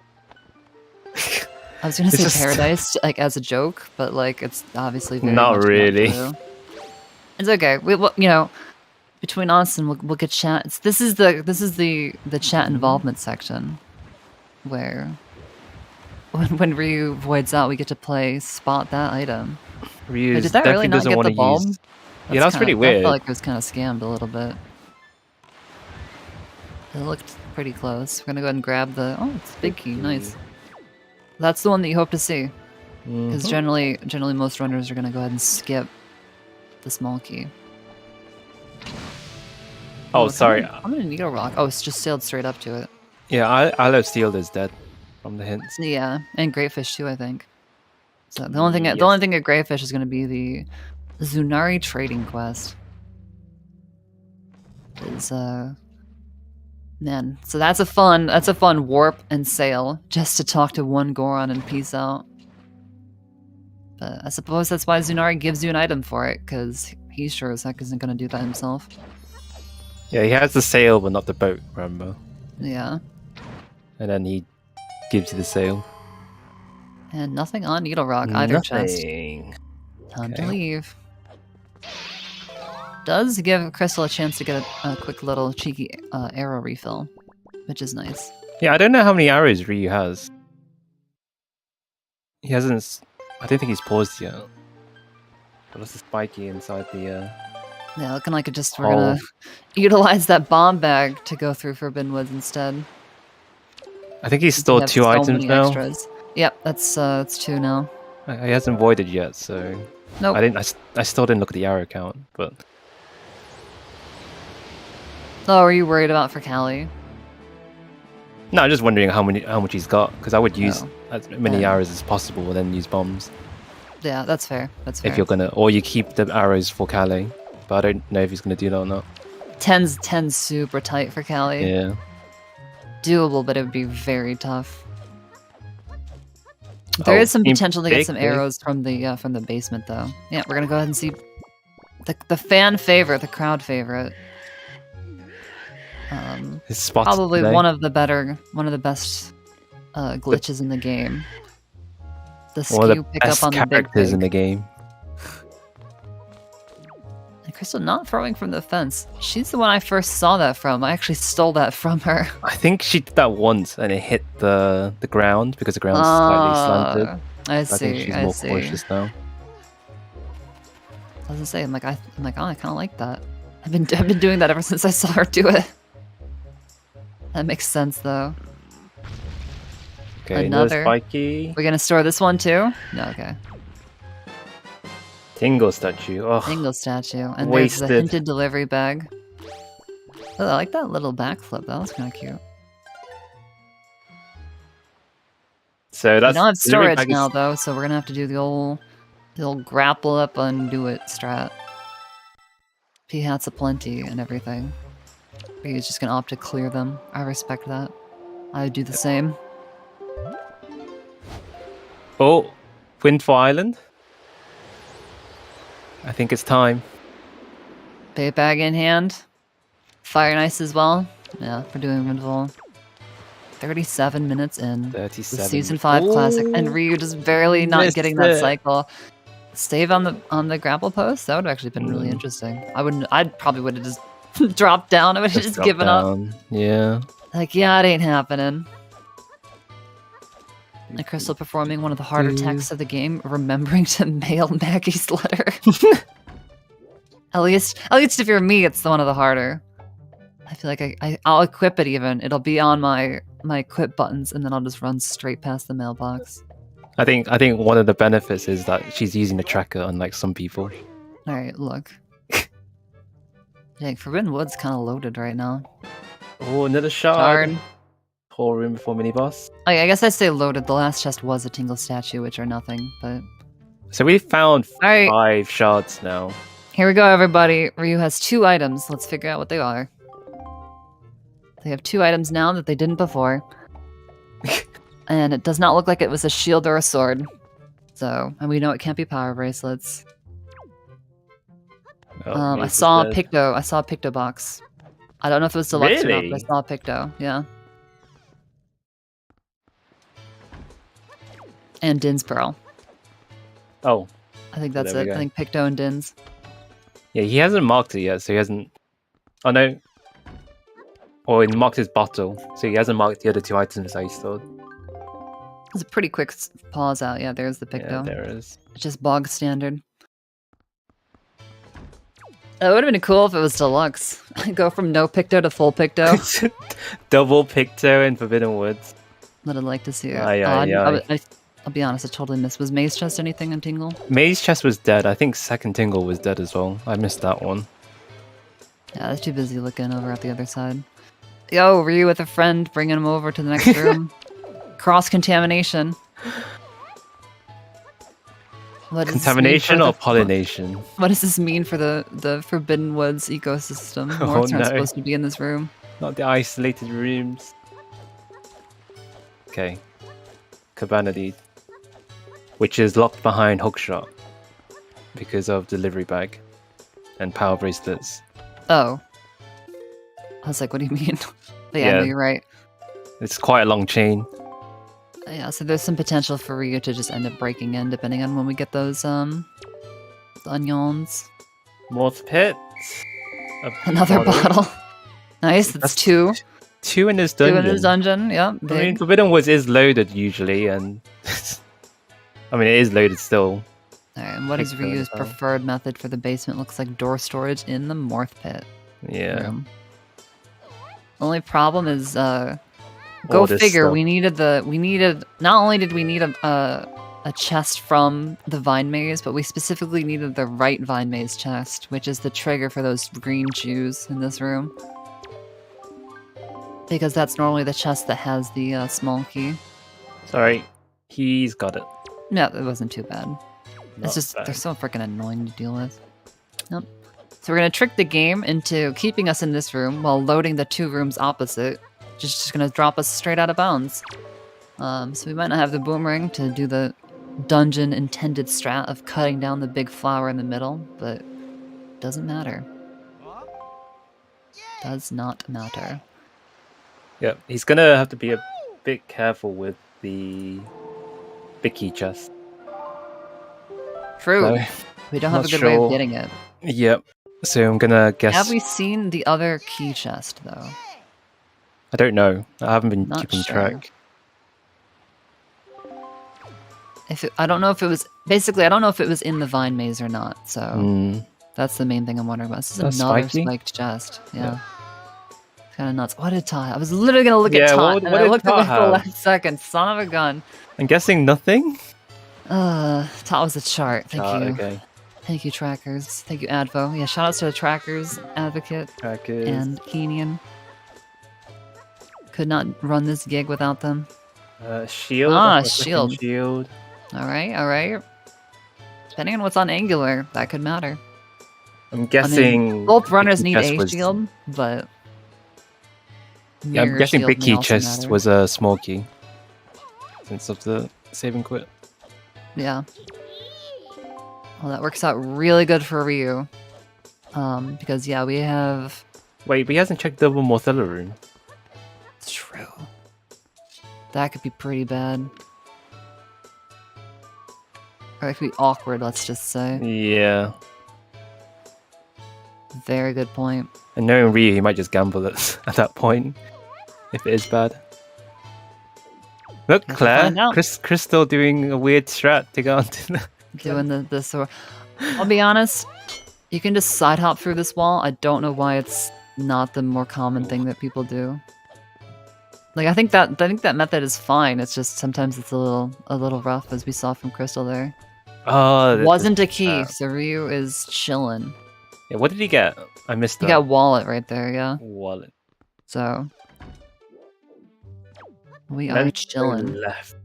I was gonna It's say just- paradise, like as a joke, but like it's obviously very Not much really. true. It's okay. Between us and we'll get chat. This is the chat involvement section, where when Ryu voids out, we get to play spot that item. Ryu Did that really not get the bulb? Yeah, that's really I weird. felt like it was kind of scammed a little bit. It looked pretty close. We're gonna go ahead and grab the. Oh, it's big key. Nice. That's the one that you hope to see, because generally most runners are gonna go ahead and skip the small key. Oh, sorry. I'm gonna Needle Rock. Oh, it's just sailed straight up to it. Yeah, I Steel is dead from the hints. Yeah, and Greatfish too, I think. So the only thing at Greatfish is gonna be the Zunari trading quest. Is man, so that's a fun warp and sail just to talk to one Goron and peace out. But I suppose that's why Zunari gives you an item for it, because he sure as heck isn't gonna do that himself. Yeah, he has the sail, but not the boat, remember? Yeah. And then he gives you the sail. And nothing on Needle Rock, either chest. Time to Okay. leave. Does give Crystal a chance to get a quick little cheeky arrow refill, which is nice. Yeah, I don't know how many arrows Ryu has. He hasn't... I don't think he's paused yet. But what's the spiky inside the... Yeah, looking like we're gonna utilize that bomb bag to go through Forbidden Woods instead. I think he's We stored have 2 so items many now. extras. Yep, that's 2 now. He hasn't voided yet, so... Nope. I still didn't look at the arrow count, but... Oh, are you worried about for Callie? No, I'm just wondering how much he's got, because I would use Oh. as many arrows as possible and then use bombs. Yeah, that's fair. That's fair. If you're gonna... Or you keep the arrows for Calais. But I don't know if he's gonna do that or not. 10's super tight for Callie. Yeah. Doable, but it would be very tough. There is some potential to get some arrows from the basement, though. Yeah, we're gonna go ahead and see the fan favorite, the crowd favorite. His spots Probably today. one of the glitches in the game. The One of skew the pick up best on the big characters in pig. the game. And Crystal not throwing from the fence. She's the one I first saw that from. I actually stole that from her. I think she did that once and it hit the ground because the ground's slightly slanted. I I think see. she's I more see. cautious now. I was gonna say, oh, I kind of like that. I've been doing that ever since I saw her do it. That makes sense, though. Okay, Another. spiky. We're gonna store this one too. No, okay. Tingle statue. Oh, Angle statue, and there's wasted. the hinted delivery bag. Oh, I like that little backflip. That was kind of cute. so We that's don't have delivery storage bag is- now, though, so we're gonna have to do the old grapple up and do it strat. P hats aplenty and everything. He's just gonna opt to clear them. I respect that. I would do the same. Oh, Windfall Island. I think it's time. Bait bag in hand. Fire and ice as well. Yeah, we're doing Windfall. 37 minutes in. 37. The season 5 classic, and Ryu just barely not Missed getting that it. cycle. Save on the grapple post. That would have actually been really interesting. I probably would have just dropped down. I would have just drop given up. down. Yeah. Like, yeah, it ain't happening. And Crystal performing one of the harder texts of the game, remembering to mail Maggie's letter. At least if you're me, it's one of the harder. I feel like I'll equip it even. It'll be on my equip buttons, and then I'll just run straight past the mailbox. I think one of the benefits is that she's using the tracker, unlike some people. All right, look. Dang, Forbidden Woods kind of loaded right now. Oh, another shard. Darn. Whole room before mini boss. I guess I'd say loaded. The last chest was a Tingle statue, which are nothing, but... So we found All right. 5 shards now. Here we go, everybody. Ryu has 2 items. Let's figure out what they are. They have 2 items now that they didn't before. And it does not look like it was a shield or a sword. So, and we know it can't be power bracelets. Oh, I Mace is saw a dead. Picto. I saw a Picto box. I don't know if it was deluxe or not, but I Really? saw a Picto. Yeah. And Din's Pearl. Oh, I think that's There we it. I go. think Picto and Din's. Yeah, he hasn't marked it yet, so he hasn't. Oh no. Or he marked his bottle, so he hasn't marked the other 2 items that he stored. It's a pretty quick pause out. Yeah, there's the Yeah, Picto. there it is. It's just bog standard. It would have been cool if it was deluxe. Go from no Picto to full Picto. Double Picto in Forbidden Woods. But I'd like to see it. Aye, aye, aye. I'll be honest, I totally missed. Was Maze Chest anything in Tingle? Maze Chest was dead. I think second Tingle was dead as well. I missed that one. Yeah, I was too busy looking over at the other side. Yo, Ryu with a friend, bringing him over to the next room. Cross-contamination. Contamination or pollination? What does this mean for the Forbidden Woods ecosystem? Oh, Morts aren't no. supposed to be in this room. Not the isolated rooms. Okay. Cabana Deed. Which is locked behind Hookshot. Because of delivery bag. And power bracelets. Oh. I was like, what do you mean? But yeah, Yeah. no, you're right. It's quite a long chain. Yeah, so there's some potential for Ryu to just end up breaking in depending on when we get those onions. Morth Pit. Another bottle. Nice, that's 2. 2 in his 2 dungeon. in his dungeon, yeah. I Big. mean, Forbidden Woods is loaded usually, and I mean, it is loaded still. Alright, and what is Picto Ryu's as well. preferred method for the basement? Looks like door storage in the Morth Pit Yeah. room. Only problem is, go All this figure. stuff. We needed. Not only did we need a chest from the Vine Maze, but we specifically needed the right Vine Maze chest, which is the trigger for those green shoes in this room. Because that's normally the chest that has the small key. Sorry, he's got it. No, it wasn't too bad. Not It's just bad. they're so freaking annoying to deal with. Nope. So we're gonna trick the game into keeping us in this room while loading the 2 rooms opposite. Just gonna drop us straight out of bounds. So we might not have the boomerang to do the dungeon intended strat of cutting down the big flower in the middle, but doesn't matter. Does not matter. Yep, he's gonna have to be a bit careful with the big key chest. True. So, We don't have a not good way of sure. getting it. Yep. So I'm gonna guess. Have we seen the other key chest though? I don't know. I haven't been Not keeping sure. track. I don't know if it was basically I don't know if it was in the Vine Maze or not. So Mm, that's the main thing I'm wondering about. This is That's another spiky. spiked chest. Yeah. Yeah. It's kind of nuts. What did Tot? I was literally gonna look Yeah, at Tot, what and I did looked Tot away for the have? last second. Son of a gun. I'm guessing nothing. Tot was a chart. Thank Ah, you. Okay. Thank you, trackers. Thank you, Advo. Yeah, shout outs to the trackers, Advocate, Trackers. and Keenian. Could not run this gig without them. Shield. Ah, I've got a second shield. Shield. All right, all right. Depending on what's on Angular, that could matter. I'm guessing. I mean, both runners Big Key need Chest a was- shield, but Yeah, I'm mirror guessing shield Big may Key also Chest matter. was a small key. Since of the save and quit. Yeah. Well, that works out really good for Ryu. Because yeah, we have. Wait, but he hasn't checked double Morthella room. It's true. That could be pretty bad. Or it could be awkward, let's just say. Yeah. Very good point. And knowing Ryu, he might just gamble at that point. If it is bad. Look, Guess we'll Claire. find out. Crystal doing a weird strat to go onto the... Doing the sword. I'll be honest, you can just side hop through this wall. I don't know why it's not the more common thing that people do. Like I think that method is fine. It's just sometimes it's a little rough, as we saw from Crystal there. Oh, Wasn't a key, so Ryu is chilling. Yeah, what did he get? I missed that. You got wallet right there, yeah. Wallet. So we are Lenzo chilling. left.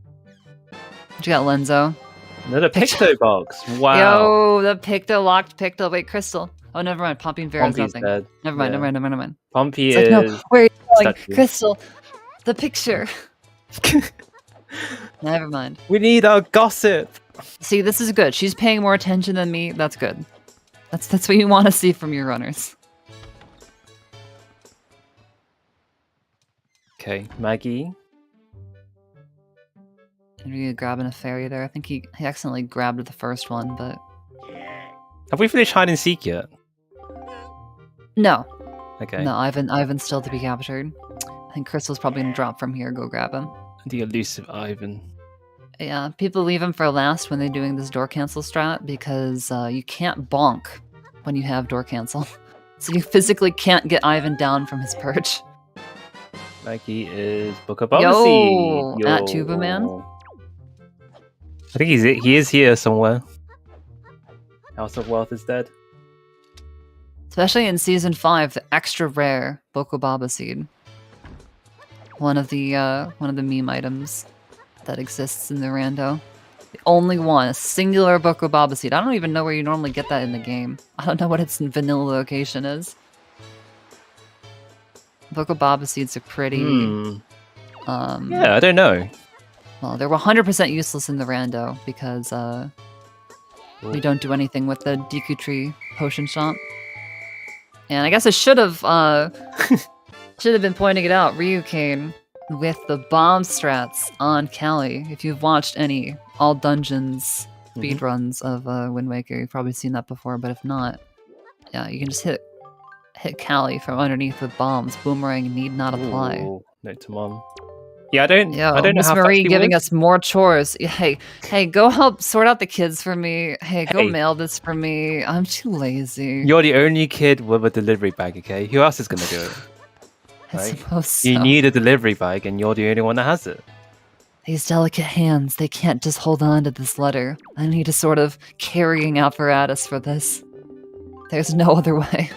What you got, Lenzo? Another Picto- Picto box. Wow. Yo, the Picto locked Picto. Wait, Crystal. Oh, never mind. Pompey and Vera's Pompey's nothing. dead. Never mind. Yeah. Never mind. Pompey It's like, is... no, where are you going? statue. Crystal, the picture. Never mind. We need our gossip. See, this is good. She's paying more attention than me. That's good. That's what you want to see from your runners. Okay, Maggie. And Ryu grabbing a fairy there. I think he accidentally grabbed the first one, but Have we finished hide and seek yet? No. Okay. No, Ivan's still to be captured. I think Crystal's probably gonna drop from here, go grab him. The elusive Ivan. Yeah, people leave him for last when they're doing this door cancel strat because you can't bonk when you have door cancel. So you physically can't get Ivan down from his perch. Maggie is Book of Prophecy. Yo, at Tuba Man. I think he is here somewhere. House of Wealth is dead. Especially in season 5, the extra rare Boko Baba seed. One of the meme items that exists in the rando. The only one, a singular Boko Baba seed. I don't even know where you normally get that in the game. I don't know what its vanilla location is. Boko Baba seeds are pretty. Yeah, I don't know. Well, they're 100% useless in the rando because we don't do anything with the Deku Tree potion shop. And I guess I should have been pointing it out. RyuuKane with the bomb strats on Callie. If you've watched any all dungeons speedruns of Wind Waker, you've probably seen that before. But if not, yeah, you can just hit Callie from underneath with bombs. Boomerang need not apply. Ooh, note to mom. Yeah, I don't know Miss how Marie fast he giving was. us more chores. Hey, go help sort out the kids for me. Hey, go mail this for me. I'm too lazy. You're the only kid with a delivery bag, okay? Who else is gonna do it? I suppose so. You need a delivery bag, and you're the only one that has it. These delicate hands, they can't just hold on to this letter. I need a sort of carrying apparatus for this. There's no other way.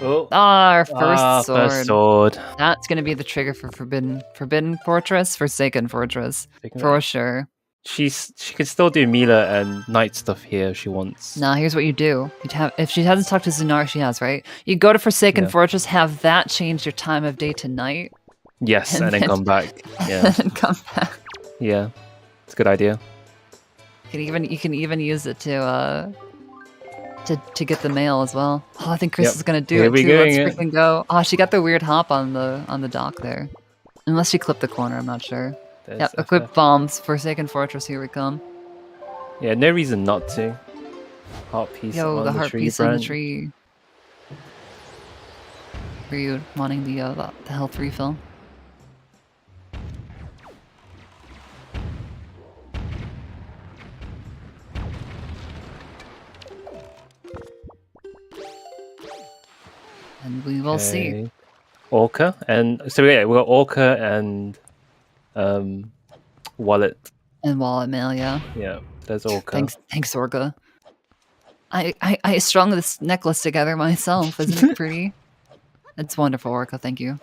Oh, our first sword. First sword. That's gonna be the trigger for Forbidden Fortress, Forsaken Fortress, for sure. She could still do Mila and Knight stuff here if she wants. Nah, here's what you do. If she hasn't talked to Zunar, she has, right? You go to Forsaken Fortress, have that change your time of day to night. Yes, and then come back. Yeah. And come back. Yeah, it's a good idea. You can even use it to get the mail as well. Oh, I think Chris is gonna do it too. Let's freaking go. Oh, she got the weird hop on the dock there. Unless she clipped the corner, I'm not sure. Yep, equip bombs. Forsaken Fortress, here we come. Yeah, no reason not to. Heart piece Yo, on the the heart tree piece branch. on the tree. Were you wanting the health refill? And we will see. Orca, and so yeah, we got Orca and Wallet. And wallet mail, yeah. Yeah, there's Orca. Thanks, Orca. I strung this necklace together myself. Isn't it pretty? It's wonderful, Orca. Thank you.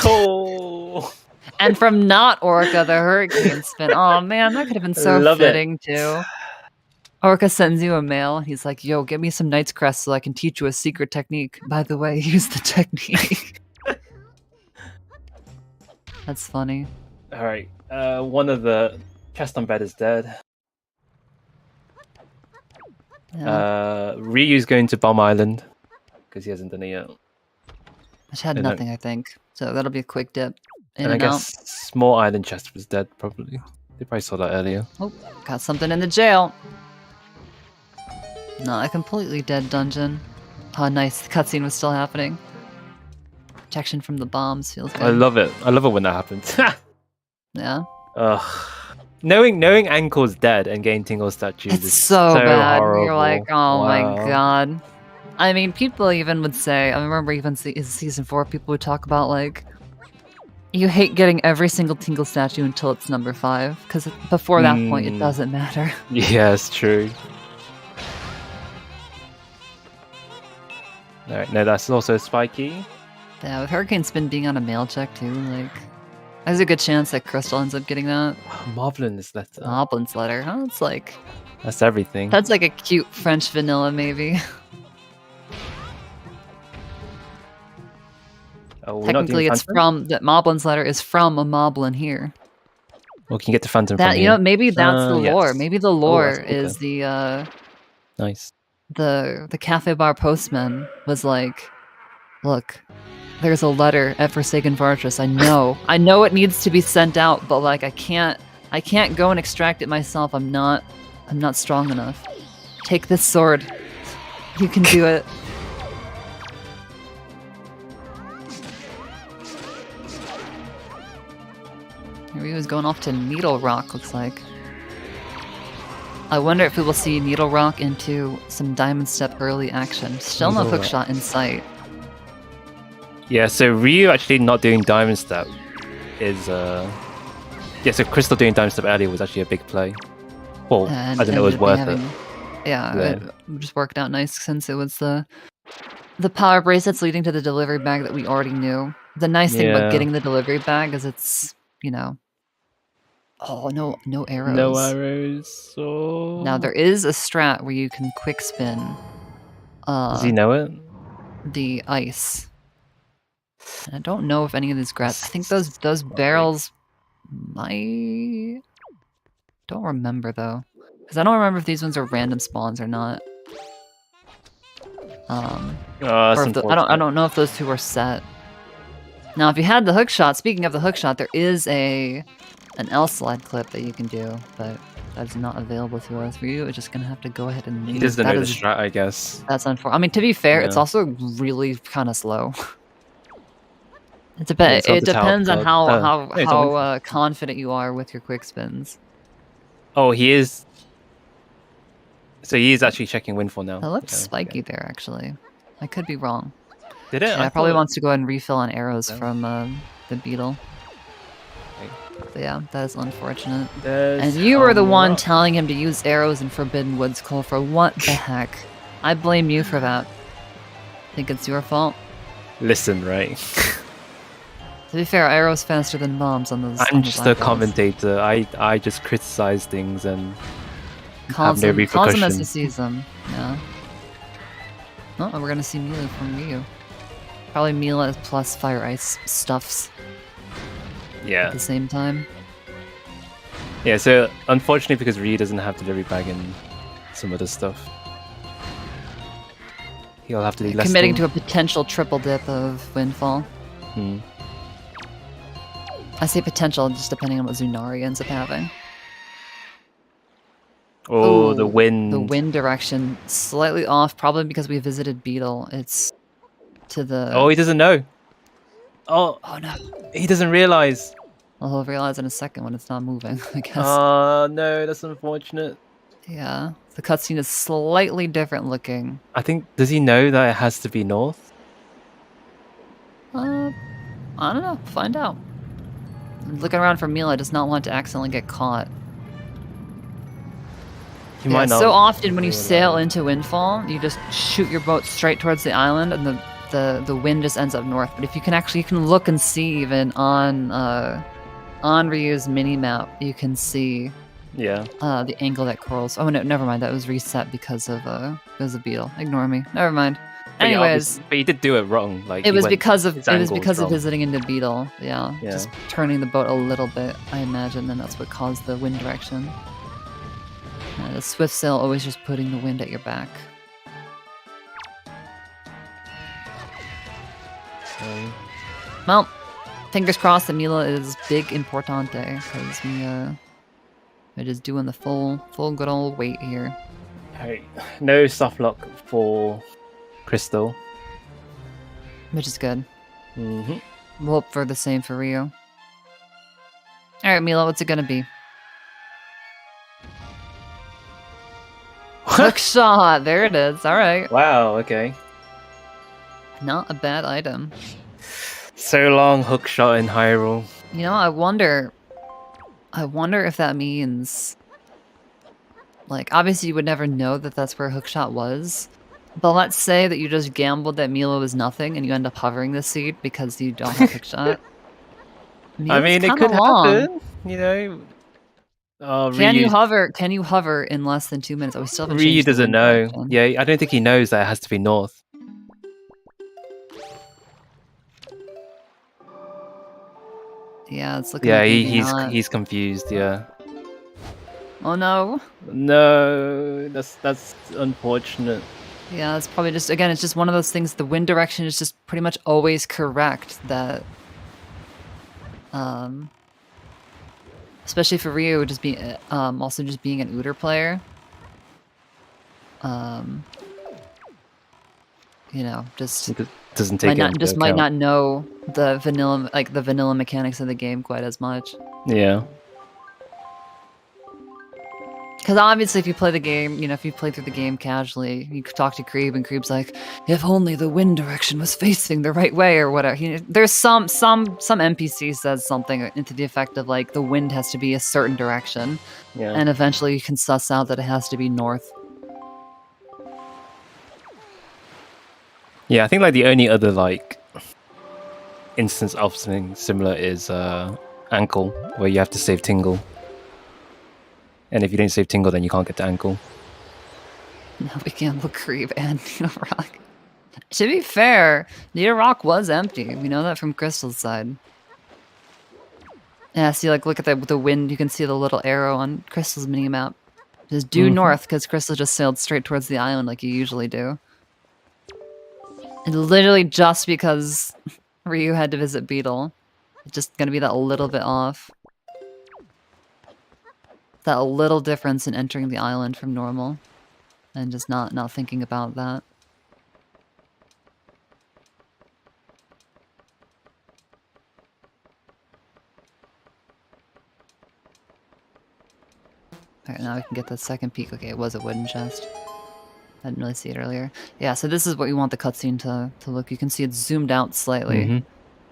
Oh. And from not Orca, the hurricane spin. Oh man, that could have been so fitting too. Orca sends you a mail. He's like, yo, get me some Knight's Crest so I can teach you a secret technique. By the way, use the technique. That's funny. Alright, one of the chest on bed is dead. Yeah. Ryu's going to Bomb Island because he hasn't done it yet. Which had nothing, I think. So that'll be a quick dip. And I guess Small Island chest was dead, probably. They probably saw that earlier. Oh, got something in the jail. Not a completely dead dungeon. Oh, nice. The cutscene was still happening. Protection from the bombs feels good. I love it. I love it when that happens. Yeah. Ugh. Knowing Ankle's dead and getting Tingle statues is so bad. horrible. You're like, oh my Wow. god. I mean, people even would say, I remember even in season 4, people would talk about like, you hate getting every single Tingle statue until it's number 5, because before that point, it doesn't matter. Yeah, it's true. Alright, no, that's also spiky. Yeah, with Hurricane Spin being on a mail check too, like, there's a good chance that Crystal ends up getting that. Moblin's letter. Moblin's letter, huh? It's like... That's everything. That's like a cute French vanilla, maybe. Oh, technically, it's from... That Moblin's letter is from a Moblin here. Well, can you get the Phantom that, from you here? know, maybe that's the lore. Yes. Maybe the lore that's okay. is the... Nice. The cafe bar postman was like, look, there's a letter at Forsaken Fortress. I know it needs to be sent out, but like I can't go and extract it myself. I'm not strong enough. Take this sword. You can do it. Ryu's going off to Needle Rock, looks like. I wonder if we will see Needle Rock into some Diamond Step early action. Still no Needle hookshot in sight. Yeah, so Ryu actually not doing Diamond Step is yeah, so Crystal doing Diamond Step earlier was actually a big play. Well, And I don't know, it was worth it. Yeah, Yeah. it just worked out nice since it was the power bracelets leading to the delivery bag that we already knew. The nice thing about Yeah. getting the delivery bag is it's, you know... Oh, no arrows. No arrows. Oh. Now, there is a strat where you can quick spin Does he know it? the ice. And I don't know if any of these grats... I think those barrels might... Don't remember, though. Because I don't remember if these ones are random spawns or not. Oh, Or if I don't know if those two are set. Now, if you had the hookshot, speaking of the hookshot, there is an L slide clip that you can do, but that's not available to us. Ryu is just gonna have to go ahead and He leave. doesn't know the strat, I guess. That's unfortunate. I mean, to be fair, it's Yeah. also really kind of slow. It Yeah, it's on it the tower depends on club. It's on how confident you are with your quick spins. Oh, he is. So he is actually checking Windfall now. That looked Yeah, spiky there, actually. I could be wrong. Did it? Yeah, I probably thought- wants to go ahead and refill on arrows Yeah. from the beetle. Okay. But yeah, that is unfortunate. There's And you were the one Rock. telling him to use arrows in Forbidden Woods, Cole, for what the heck? I blame you for that. Think it's your fault? Listen, right? To be fair, arrows faster than bombs on those. I'm on those just a eyeballs. commentator. I just criticize things and Calls have no him as he repercussions. sees them. Yeah. Oh, and we're gonna see Mila from Ryu. Probably Mila plus Fire Ice stuffs at Yeah. the same time. Yeah, so unfortunately because Ryu doesn't have delivery bag and some other stuff, he'll have to do less. Committing to a potential triple dip of Windfall. I say potential, just depending on what Zunari ends up having. Oh, Ooh, the wind. The wind direction slightly off, probably because we visited Beetle. It's to the. Oh, he doesn't know. Oh, Oh no! he doesn't realize. Well, he'll realize in a second when it's not moving. I guess. Oh, no, that's unfortunate. Yeah, the cutscene is slightly different looking. I think, does he know that it has to be north? I don't know. Find out. Looking around for Mila does not want to accidentally get caught. He Yeah, might not. so often when you realize. sail into Windfall, you just shoot your boat straight towards the island, and the wind just ends up north. But if you can look and see even on Ryu's mini map, you can see Yeah. the angle that curls. Oh no, never mind. That was reset because of Beetle. Ignore me. Never mind. But yeah, Anyways, but he did do it wrong. Like it he was went- because of his angle was wrong. visiting into Beetle. Yeah, Yeah. just turning the boat a little bit, I imagine, and that's what caused the wind direction. The swift sail always just putting the wind at your back. Okay. Well, fingers crossed that Mila is big importante, because we're just doing the full good old weight here. Hey, no soft lock for Crystal. Which is good. Mm-hmm. We'll hope for the same for Ryu. Alright, Mila, what's it gonna be? Hook shot! There it is. Alright. Wow, okay. Not a bad item. So long hook shot in Hyrule. You know, I wonder if that means... Like, obviously you would never know that that's where hookshot was. But let's say that you just gambled that Mila was nothing and you end up hovering the seed because you don't have hookshot. I mean, it could happen, you know. Oh, Can you hover in less than 2 minutes? Oh, we still haven't Ryu changed the doesn't wind know. direction. Yeah, I don't think he knows that it has to be north. Yeah, it's looking Yeah, like maybe he's not. he's confused. Yeah. Oh no. No, that's unfortunate. Yeah, it's probably just, again, it's just one of those things, the wind direction is just pretty much always correct, that especially for Ryu, just being also just being an Uter player. you know, just It doesn't take it into might account. not know the vanilla mechanics of the game quite as much. Yeah. Because obviously, if you play the game, you know, if you play through the game casually, you talk to Creeb, and Creeb's like, "If only the wind direction was facing the right way, or whatever." You know, there's some NPC says something into the effect of like the wind has to be a certain direction, Yeah. and eventually you can suss out that it has to be north. Yeah, I think like the only other like instance of something similar is Ankle, where you have to save Tingle. And if you don't save Tingle, then you can't get to Ankle. Now we gamble Creeb and Needle Rock. To be fair, Needle Rock was empty. We know that from Crystal's side. Yeah, see, like, look at the wind. You can see the little arrow on Crystal's minimap. Just due north, because Crystal just sailed straight towards the island like you usually do. And literally just because Ryu had to visit Beetle. It's just gonna be that little bit off. That little difference in entering the island from normal. And just not thinking about that. Alright, now we can get the second peek. Okay, it was a wooden chest. I didn't really see it earlier. Yeah, so this is what you want the cutscene to look. You can see it's zoomed out slightly.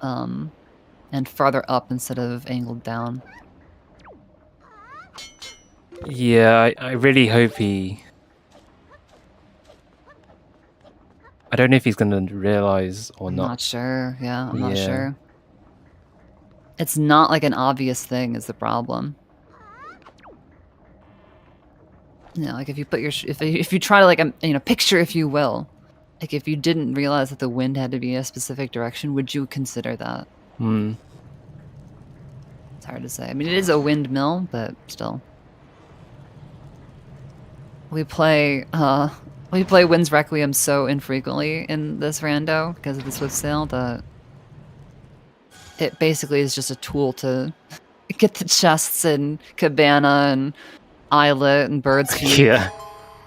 And farther up instead of angled down. Yeah, I really hope he... I don't know if he's going to realize or I'm not. not sure. Yeah, I'm not Yeah. sure. It's not like an obvious thing is the problem. You know, like if you put your if you try to like you know, picture, if you will, like if you didn't realize that the wind had to be a specific direction, would you consider that? It's hard to say. I mean, it is a windmill, but still. We play Wind's Requiem so infrequently in this rando because of the Swift Sail that it basically is just a tool to get the chests in Cabana and Islet and Bird's Peak. Yeah.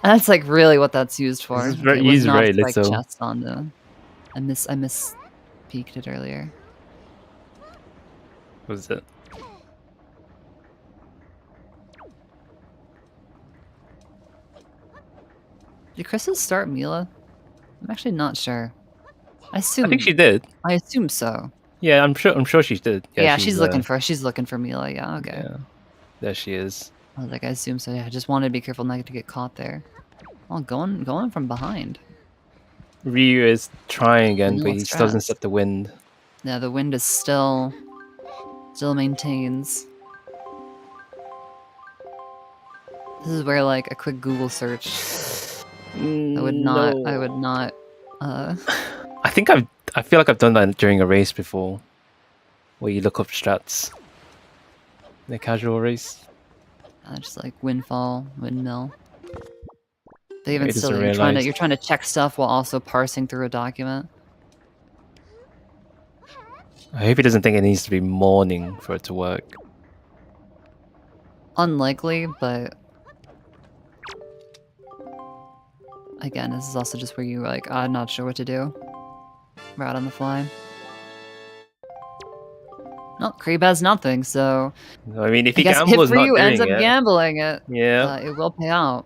And that's like really what that's used for. It's It was used not very to, like, little. chests on the... I miss peeked it earlier. What is it? Did Crystal start Mila? I'm actually not sure. I assume... I think she did. I assume so. Yeah, I'm sure she did. Yeah, she's looking for Mila. Yeah, okay. Yeah, there she is. I was like, I assume so. Yeah, I just wanted to be careful not to get caught there. Oh, going from behind. Ryu is trying again, but Vanilla he still doesn't strats. set the wind. Yeah, the wind is still maintains. This is where like a quick Google search. I would not. I feel like I've done that during a race before, where you look up strats. In a casual race. Just like windfall, windmill. But even He doesn't still, realize. you're trying to check stuff while also parsing through a document. I hope he doesn't think it needs to be morning for it to work. Unlikely, but again, this is also just where you like, I'm not sure what to do. We're out on the fly. No, Creeb has nothing, so I mean, if he I guess gambles if not Ryu ends up doing it, gambling it, yeah, it will pay out.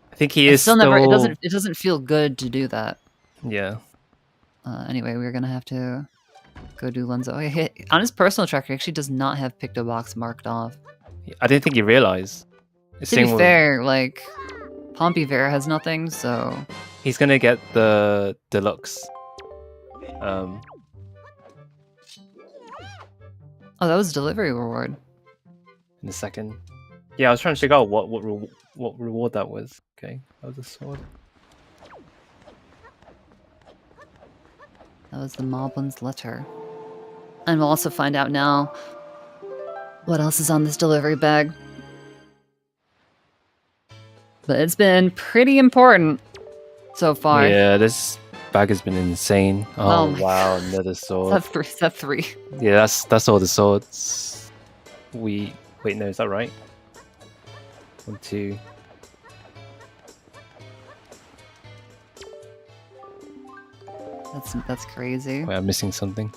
I think he is still. It doesn't feel good to do that. Yeah. Anyway, we're gonna have to go do Lenzo. Oh, on his personal tracker, he actually does not have Picto Box marked off. I didn't think he realized. To be fair, like Pompey Vera has nothing, so he's gonna get the deluxe. Oh, that was delivery reward. In a second. Yeah, I was trying to figure out what reward that was. Okay, that was a sword. That was the Moblin's letter. And we'll also find out now what else is on this delivery bag. But it's been pretty important so far. Yeah, this bag has been insane. Oh, my wow, God. another sword. Is that three? Yeah, that's all the swords. Wait, no, is that right? 1, 2. That's crazy. Wait, I'm missing something.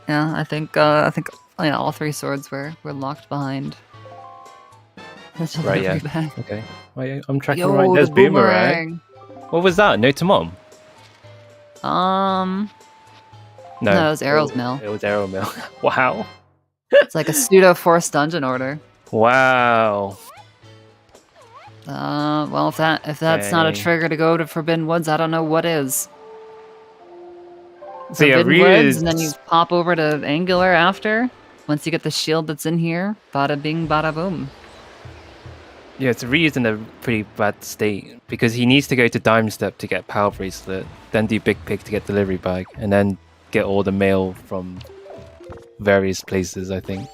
Yeah, I think yeah, all 3 swords were locked behind the Right, delivery yeah. bag. Okay. Wait, I'm tracking Yo, right. There's the Boomerang. What was that? Note to Mom? No, No. it was Arrow's Mill. It was Arrow Mill. Wow. It's like a pseudo forced dungeon order. Wow. Well, if that's not a Dang. trigger to go to Forbidden Woods, I don't know what is. So yeah, Forbidden Woods, and then you Ryu's... pop over to Angular after. Once you get the shield that's in here, bada bing, bada boom. Yeah, so Ryu's in a pretty bad state because he needs to go to Dime Step to get Power Bracelet, then do Big Pig to get Delivery Bag, and then get all the mail from various places, I think.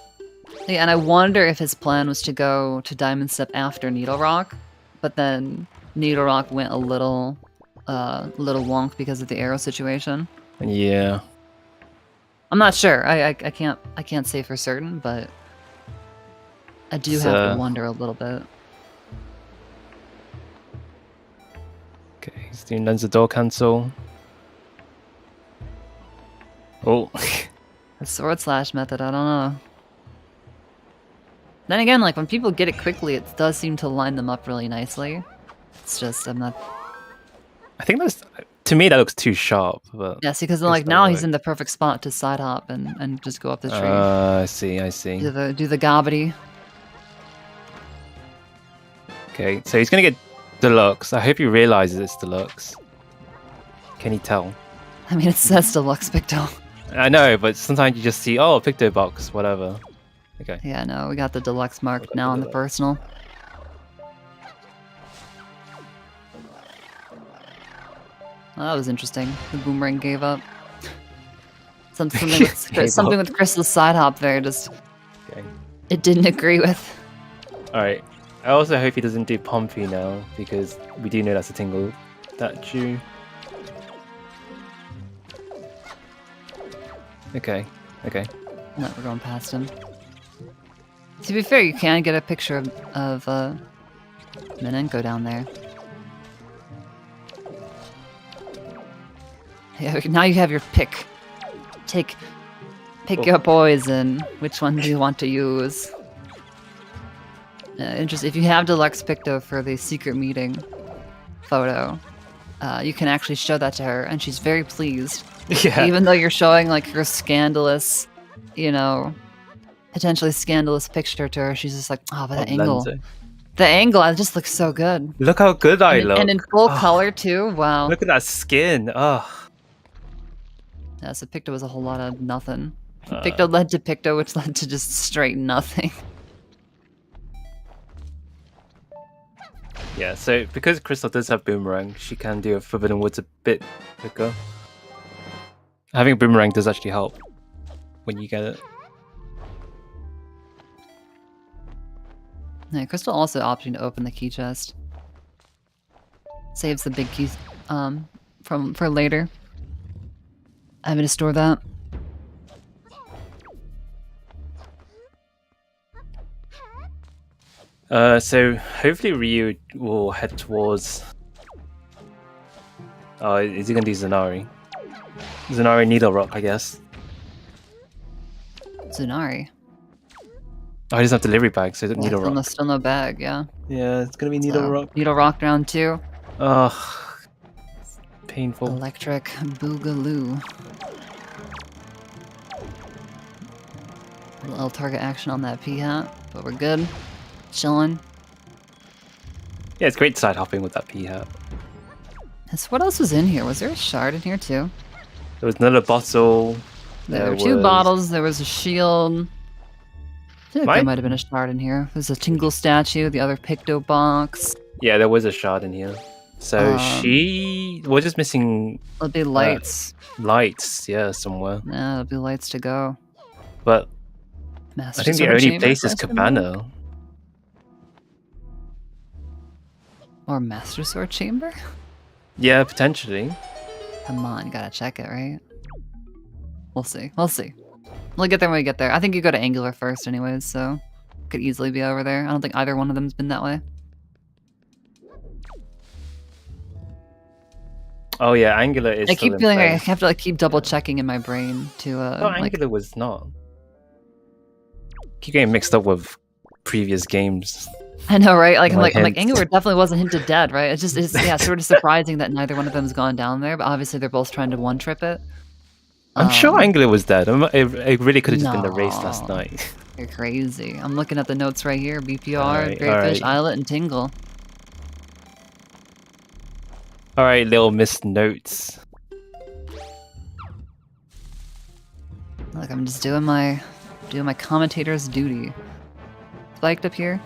Yeah, and I wonder if his plan was to go to Diamond Step after Needle Rock, but then Needle Rock went a little wonk because of the arrow situation. Yeah. I'm not sure. I can't say for certain, but I do have to wonder a little bit. Okay, he's doing Lens of Door Cancel. Oh. The sword slash method, I don't know. Then again, like when people get it quickly, it does seem to line them up really nicely. It's just I'm not. I think that's, to me, that looks too sharp. But yeah, see, because like now he's in the perfect spot to side hop and just go up the tree. I see. Do the gobbity. Okay, so he's gonna get Deluxe. I hope he realizes it's Deluxe. Can he tell? I mean, it says Deluxe Picto. I know, but sometimes you just see, oh, Picto Box, whatever. Okay. Yeah, no, we got the Deluxe mark now on the personal. Well, that was interesting. The Boomerang gave up. Something with Crystal's side hop there, just it didn't agree with. Alright. I also hope he doesn't do Pompey now, because we do know that's a tingle statue. Okay. No, we're going past him. To be fair, you can get a picture of Minenko down there. Yeah, now you have your pick. Pick your poison. Which one do you want to use? Interesting. If you have Deluxe Picto for the secret meeting photo, you can actually show that to her, and she's very pleased. Yeah. Even though you're showing like your scandalous, potentially scandalous picture to her, she's just like, oh, but the angle. The angle, it just looks so good. Look how good I look. And in full color too, wow. Look at that skin. Oh. Yeah, so Picto was a whole lot of nothing. Picto led to Picto, which led to just straight nothing. Yeah, so because Crystal does have Boomerang, she can do a Forbidden Woods a bit quicker. Having a Boomerang does actually help when you get it. Yeah, Crystal also opting to open the key chest. Saves the big keys for later. I'm gonna store that. So hopefully Ryu will head towards... Oh, is he gonna do Zanari? Zanari Needle Rock, I guess. Tsunari. Oh, he doesn't have Delivery Bag, so Needle Rock. Still no bag, yeah. Yeah, it's gonna be Needle Rock. Needle Rock round 2. Ugh. Painful. Electric Boogaloo. A little target action on that P-hat, but we're good. Chilling. Yeah, it's great side hopping with that P-hat. So what else was in here? Was there a shard in here too? There was another bottle. There were 2 bottles. There was a shield. I feel like there might have been a shard in here. There's a Tingle statue, the other Picto box. Yeah, there was a shard in here. So we're just missing... It'll be lights. Lights, yeah, somewhere. Yeah, it'll be lights to go. But Master I think the only place is Cabana. Or Master Sword Chamber? Yeah, potentially. Come on, gotta check it, right? We'll see. We'll see. We'll get there when we get there. I think you go to Angular first anyways, so could easily be over there. I don't think either one of them's been that way. Oh yeah, Angular is I still keep in feeling I play. have to like keep double checking in my brain to No, like Angular was not. Keep getting mixed up with previous games. I know, right? Like I'm like hints. Angular definitely wasn't hinted dead, right? It's yeah, sort of surprising that neither one of them's gone down there, but obviously they're both trying to one trip it. I'm sure Angular was dead. It really could have just been the race No. last night. You're crazy. I'm looking at the notes right here. BPR, Alright, Greatfish, alright. Islet, and Tingle. Alright, little missed notes. Look, I'm just doing my commentator's duty. Spiked up here.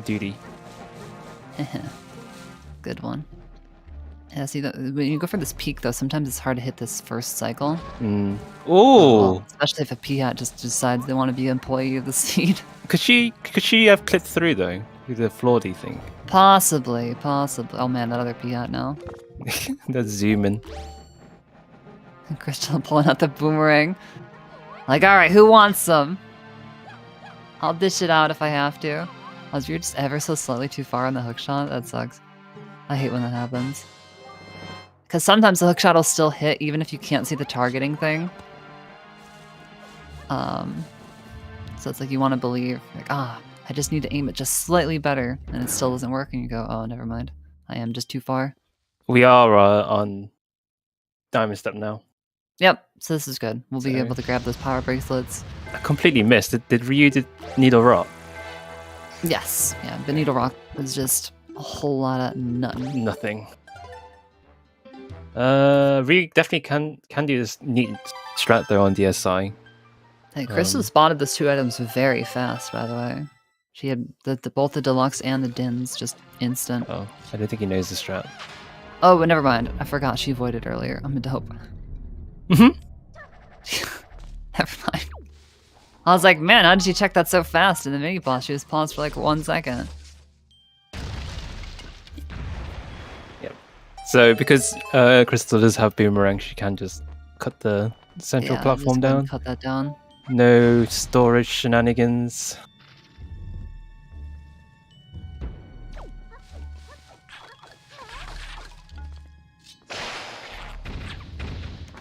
Duty. Good one. Yeah, see, when you go for this peak, though, sometimes it's hard to hit this first cycle. Ooh! Especially if a Piat just decides they want to be an employee of the seed. Could she have clipped through though? With the floor, do you think? Possibly. Oh man, that other Piat now. That's zooming. Crystal pulling out the boomerang. Like, alright, who wants some? I'll dish it out if I have to. Was you're just ever so slightly too far on the hookshot? That sucks. I hate when that happens. Because sometimes the hookshot will still hit even if you can't see the targeting thing. So it's like you want to believe, like, I just need to aim it just slightly better, and it still doesn't work, and you go, oh, never mind. I am just too far. We are on Diamond Step now. Yep, so this is good. We'll be able to grab those power bracelets. I completely missed. Did Ryu Needle Rock? Yes, yeah, the Needle Rock is just a whole lot of nothing. Nothing. Ryu definitely can do this neat strat though on DSI. Hey, Crystal spotted those two items very fast, by the way. She had both the deluxe and the dins just instant. Oh, I don't think he knows the strat. Oh, but never mind. I forgot she avoided earlier. I'm a dope. Mm-hmm. Never mind. I was like, man, how did you check that so fast in the mini boss? She was paused for like 1 second. Yep. So because Crystal does have boomerang, she can just cut the central platform down. Cut that down. No storage shenanigans.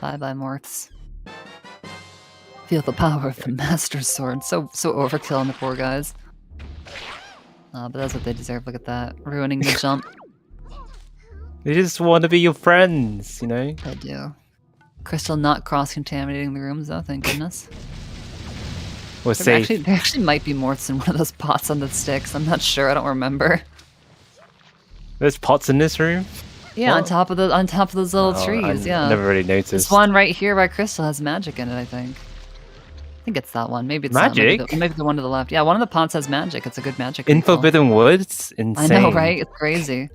Bye-bye, Morths. Feel the power of the Master Sword. So overkill on the poor guys. But that's what they deserve. Look at that. Ruining the jump. They just want to be your friends, you know? They do. Crystal not cross-contaminating the rooms, though, thank goodness. We're safe. There actually might be Morths in one of those pots on the sticks. I'm not sure. I don't remember. There's pots in this room? Yeah, What? on top of those little trees. I never really noticed. This one right here by Crystal has magic in it, I think. I think it's that one. Maybe it's magic. Maybe the one to the left. Yeah, one of the pots has magic. It's a good magic. In ritual. Forbidden Woods? Insane. I know, right? It's crazy.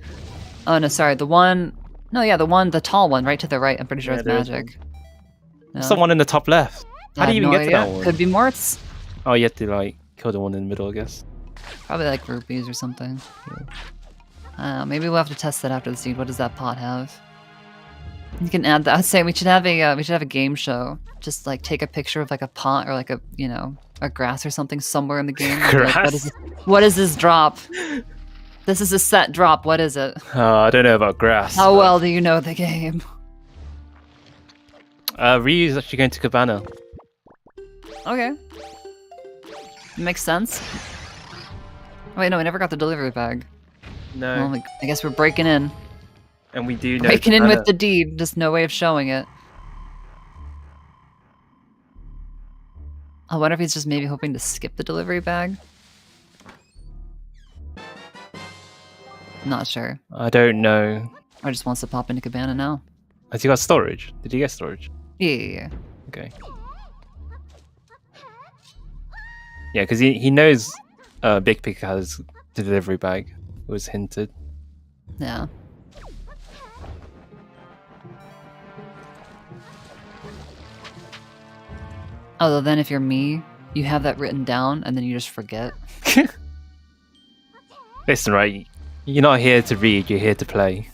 Oh no, sorry. The one. No, yeah, the tall one right to the right. I'm pretty sure it's magic. No? Someone in the top left. How do you even get to that one? Could be Morts. Oh, you have to like kill the one in the middle, I guess. Probably like rupees or something. Maybe we'll have to test that after the seed. What does that pot have? You can add that. I'd say we should have a game show. Just like take a picture of like a pot or like a a grass or something somewhere in the game. Grass? Like, what is this drop? This is a set drop. What is it? I don't know about grass. How well do you know the game? Ryu's actually going to Cabana. Okay. Makes sense. Oh, wait, no, we never got the delivery bag. No. Well, I guess we're breaking in. And we do know Breaking in Cabana. with the deed, just no way of showing it. I wonder if he's just maybe hoping to skip the delivery bag. Not sure. I don't know. Or just wants to pop into Cabana now. Has he got storage? Did he get storage? Yeah. Okay. Yeah, because he knows Big Pig has the delivery bag. It was hinted. Yeah. Although then if you're me, you have that written down and then you just forget. Listen, right? You're not here to read, you're here to play.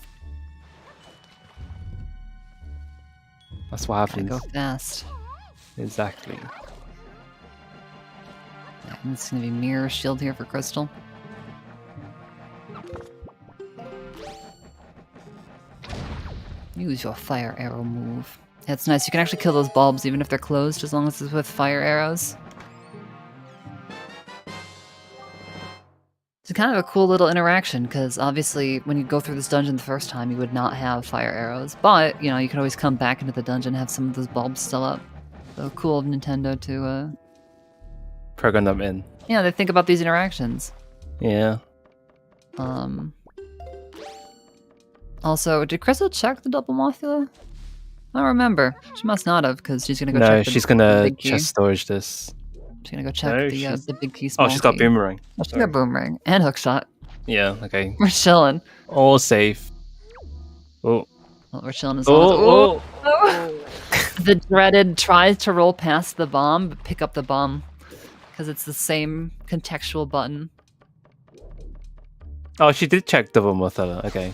That's what happens. Gotta go fast. Exactly. Yeah, and it's gonna be mirror shield here for Crystal. Use your fire arrow move. Yeah, it's nice. You can actually kill those bulbs even if they're closed, as long as it's with fire arrows. It's kind of a cool little interaction, because obviously when you go through this dungeon the first time, you would not have fire arrows. But, you know, you can always come back into the dungeon and have some of those bulbs still up. So cool of Nintendo to, Program them in. yeah, they think about these interactions. Yeah. Also, did Crystal check the double Mothula? I don't remember. She must not have, because she's gonna go No, check the she's gonna big key. chest storage this. She's gonna go check No, the big key, small Oh, she's got key. boomerang. Oh, she's got boomerang and hookshot. Yeah, okay. We're chilling. All safe. Oh. Well, we're chilling as long as... Oh, Oh! The dreaded tries to roll past the bomb, but pick up the bomb. Because it's the same contextual button. Oh, she did check double Mothella. Okay.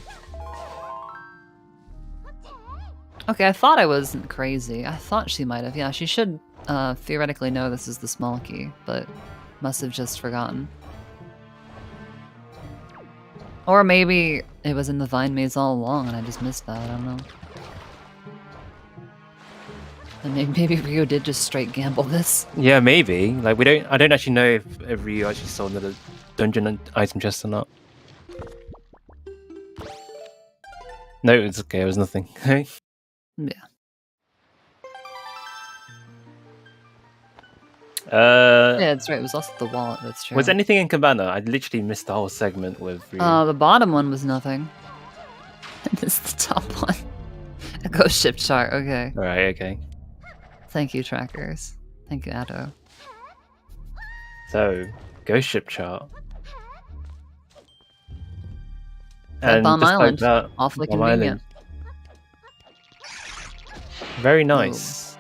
Okay, I thought I wasn't crazy. I thought she might have. Yeah, she should theoretically know this is the small key, but must have just forgotten. Or maybe it was in the vine maze all along and I just missed that. I don't know. And maybe Ryu did just straight gamble this. Yeah, maybe. Like I don't actually know if Ryu actually saw another dungeon and item chest or not. No, it's okay. It was nothing. Yeah. Yeah, that's right. It was also the wallet. That's true. Was anything in Cabana? I literally missed the whole segment with Ryu. The bottom one was nothing. And this is the top one. A ghost ship chart. Okay. All right. Okay. Thank you, trackers. Thank you, Addo. So, ghost ship chart. Red Bomb just like Island. that, Awfully Bomb convenient. Island. Very nice.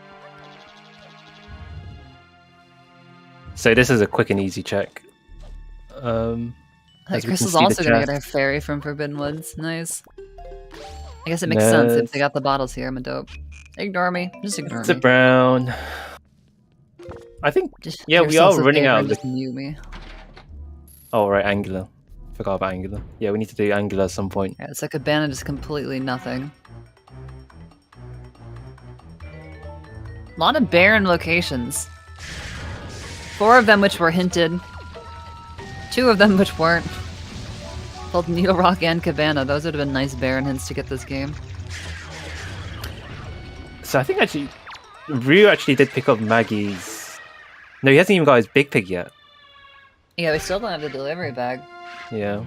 So this is a quick and easy check. Like, as we Chris can is see the also gonna get chest. her fairy from Forbidden Woods. Nice. I guess it makes sense if they got the bottles here. I'm a dope. Ignore me. Just ignore It's a me. brown. I think. Just Yeah, give we yourselves are a running favor out and of just mute me. Oh right, angular. Forgot about angular. Yeah, we need to do angular at some point. Yeah, it's like a ban of just completely nothing. A lot of barren locations. 4 of them which were hinted. 2 of them which weren't. Both Needle Rock and Cabana. Those would have been nice barren hints to get this game. So I think actually, Ryu actually did pick up Maggie's. No, he hasn't even got his big pig yet. Yeah, we still don't have the delivery bag. Yeah.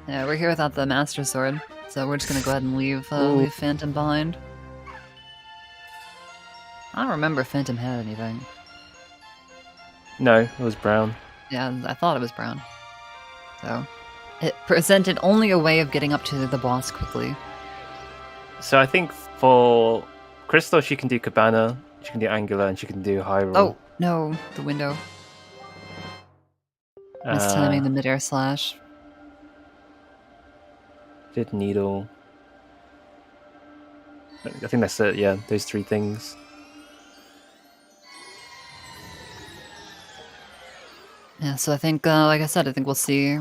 Yeah, we're here without the Master Sword. So we're just gonna go ahead and leave Phantom behind. I don't remember if Phantom had anything. No, it was brown. Yeah, I thought it was brown. So, it presented only a way of getting up to the boss quickly. So I think for Crystal, she can do Cabana, she can do Angular, and she can do Hyrule. Oh, no, the window. Mistiming the midair slash. Did Needle. I think that's it, yeah, those 3 things. Yeah, so I think, like I said, I think we'll see.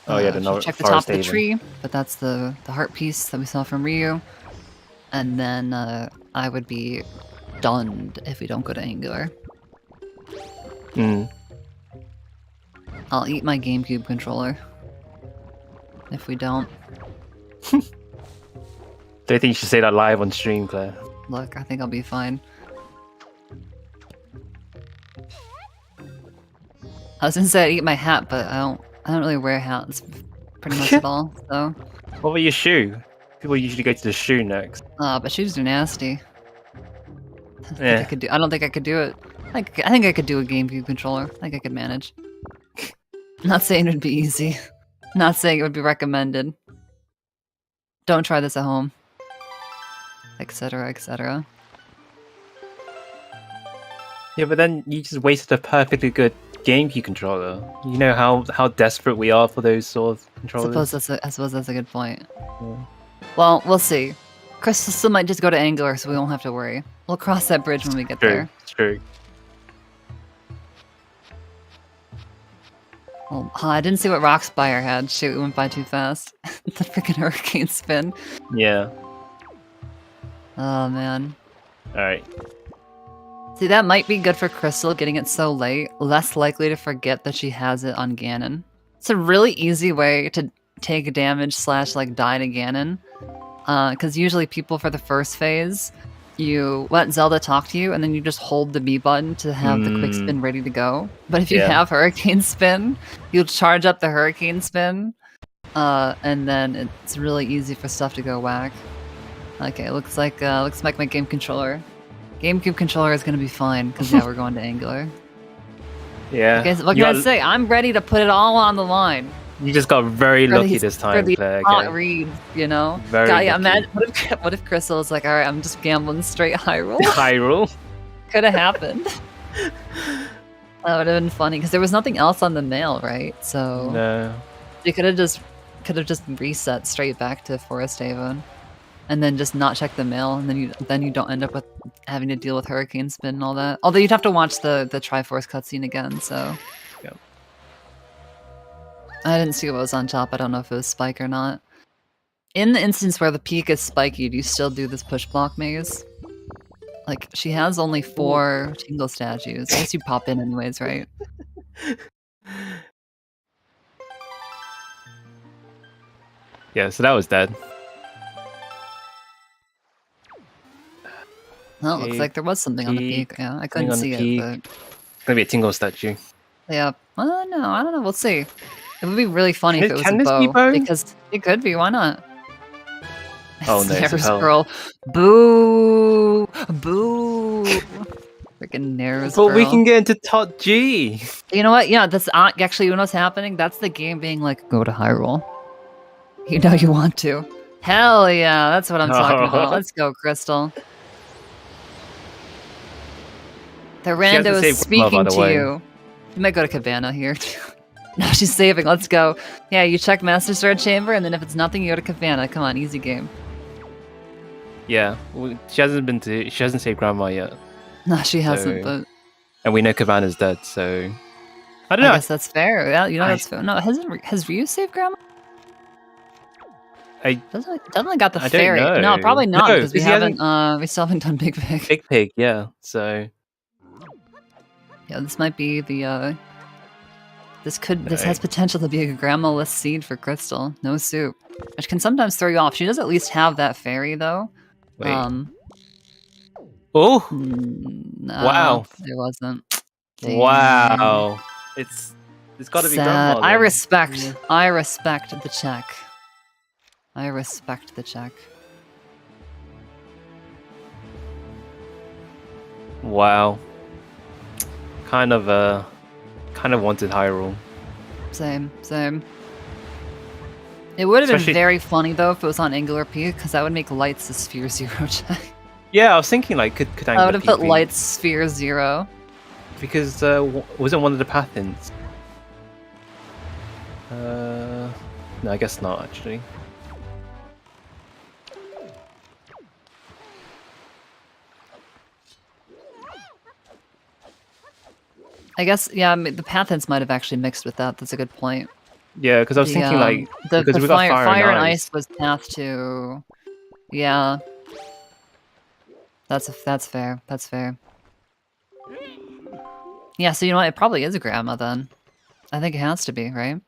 Oh yeah, she'll check the top of the tree, but that's the heart piece that we saw from Ryu. And then I would be stunned if we don't go to Angular. Hmm. I'll eat my GameCube controller. If we don't. Don't think you should say that live on stream, Claire. Look, I think I'll be fine. I was gonna say I'd eat my hat, but I don't really wear hats pretty much at all, so. What about your shoe? People usually go to the shoe next. But shoes are nasty. Yeah. I don't think I could do it. I think I could do a GameCube controller. I think I could manage. Not saying it'd be easy. Not saying it would be recommended. Don't try this at home. Etc, etc. Yeah, but then you just wasted a perfectly good GameCube controller. You know how desperate we are for those sort of controllers. I suppose that's a good point. Yeah. Well, we'll see. Crystal still might just go to Angular, so we won't have to worry. We'll cross that bridge when we get there. True. Oh, I didn't see what Rock Spire had. Shoot, it went by too fast. The freaking hurricane spin. Yeah. Oh man. Alright. See, that might be good for Crystal, getting it so late. Less likely to forget that she has it on Ganon. It's a really easy way to take damage / like die to Ganon. Because usually people for the first phase, you let Zelda talk to you, and then you just hold the B button to have the quick spin ready to go. But if you have Hurricane Spin, you'll charge up the Hurricane Spin, and then it's really easy for stuff to go whack. Okay, looks like my game controller. GameCube controller is gonna be fine because we're going to Angular. Yeah. Okay, so what can I say? I'm ready to put it all on the line. You just got very lucky this time. For the hot read, you know. Very God, yeah, lucky. imagine what if Crystal is like, all right, I'm just gambling straight Hyrule. Hyrule. Could have happened. That would have been funny because there was nothing else on the mail, right? So No. you could have just reset straight back to Forest Haven, and then just not check the mail, and then you don't end up with having to deal with Hurricane Spin and all that. Although you'd have to watch the Triforce cutscene again. So Yep. I didn't see what was on top. I don't know if it was Spike or not. In the instance where the peak is spiky, do you still do this push block maze? Like, she has only 4 Tingle statues. I guess you pop in anyways, right? Yeah, so that was dead. Well, it looks like there was something on the peak. Yeah, I couldn't see it, but... Maybe a Tingle statue. Yeah. Well, no, I don't know. We'll see. It would be really funny if it was Can a this bow, be bow? because it could be. Why not? Oh, no, it's a Nares hell. girl. Boo! Boo! Freaking Nares girl. But we can get into top G. You know what? Yeah, that's actually, you know what's happening? That's the game being like, go to Hyrule. You know you want to. Hell yeah, that's what I'm talking about. Let's go, Crystal. The rando to is save Grandma, speaking by the to way. you. You might go to Cabana here. No, she's saving. Let's go. Yeah, you check Master Sword Chamber, and then if it's nothing, you go to Cabana. Come on, easy game. Yeah, she hasn't saved Grandma yet. No, she hasn't, So- but And we know Cabana's dead, so... I don't I know. guess that's fair. Yeah, you know that's fair. No, has Ryu saved Grandma? I Definitely got the I don't fairy. know. No, probably not No, because we because he haven't. We still haven't done Big Pig. Big Pig, yeah, so... Yeah, this might be the. This has Right. potential to be a grandma-less seed for Crystal. No soup, which can sometimes throw you off. She does at least have that fairy though. Wait. No, Wow. There wasn't. Damn. Wow. It's got to be Sad. Grandma. I then. respect the check. I respect the check. Wow. Kind of wanted Hyrule. Same. It would have been Especially- very funny though if it was on Angular Peak, because that would make Lights a Sphere 0 check. Yeah, I was thinking like could I would have put PP Lights Sphere 0. because wasn't one of the pathins. No, I guess not actually. I guess, yeah, the Pathins might have actually mixed with that. That's a good point. Yeah, because I was thinking like the because we got fire and ice. ice was path to, yeah. That's fair. That's fair. Yeah, so you know what? It probably is a grandma then. I think it has to be, right?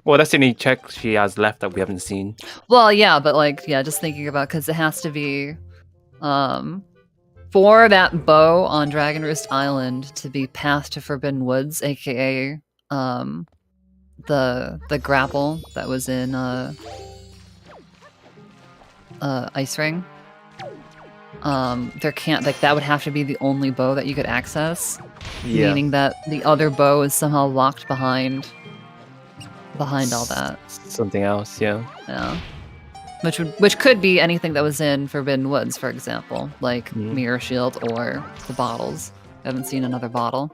Well, that's the only check she has left that we haven't seen. Well, yeah, but like, yeah, just thinking about, because it has to be, for that bow on Dragon Roost Island to be Path to Forbidden Woods, aka the grapple that was in Ice Ring. There can't, like, that would have to be the only bow that you could access, Yeah. meaning that the other bow is somehow locked behind all that. Something else, yeah. Yeah. Which could be anything that was in Forbidden Woods, for example, like Mirror Shield or the bottles. I haven't seen another bottle.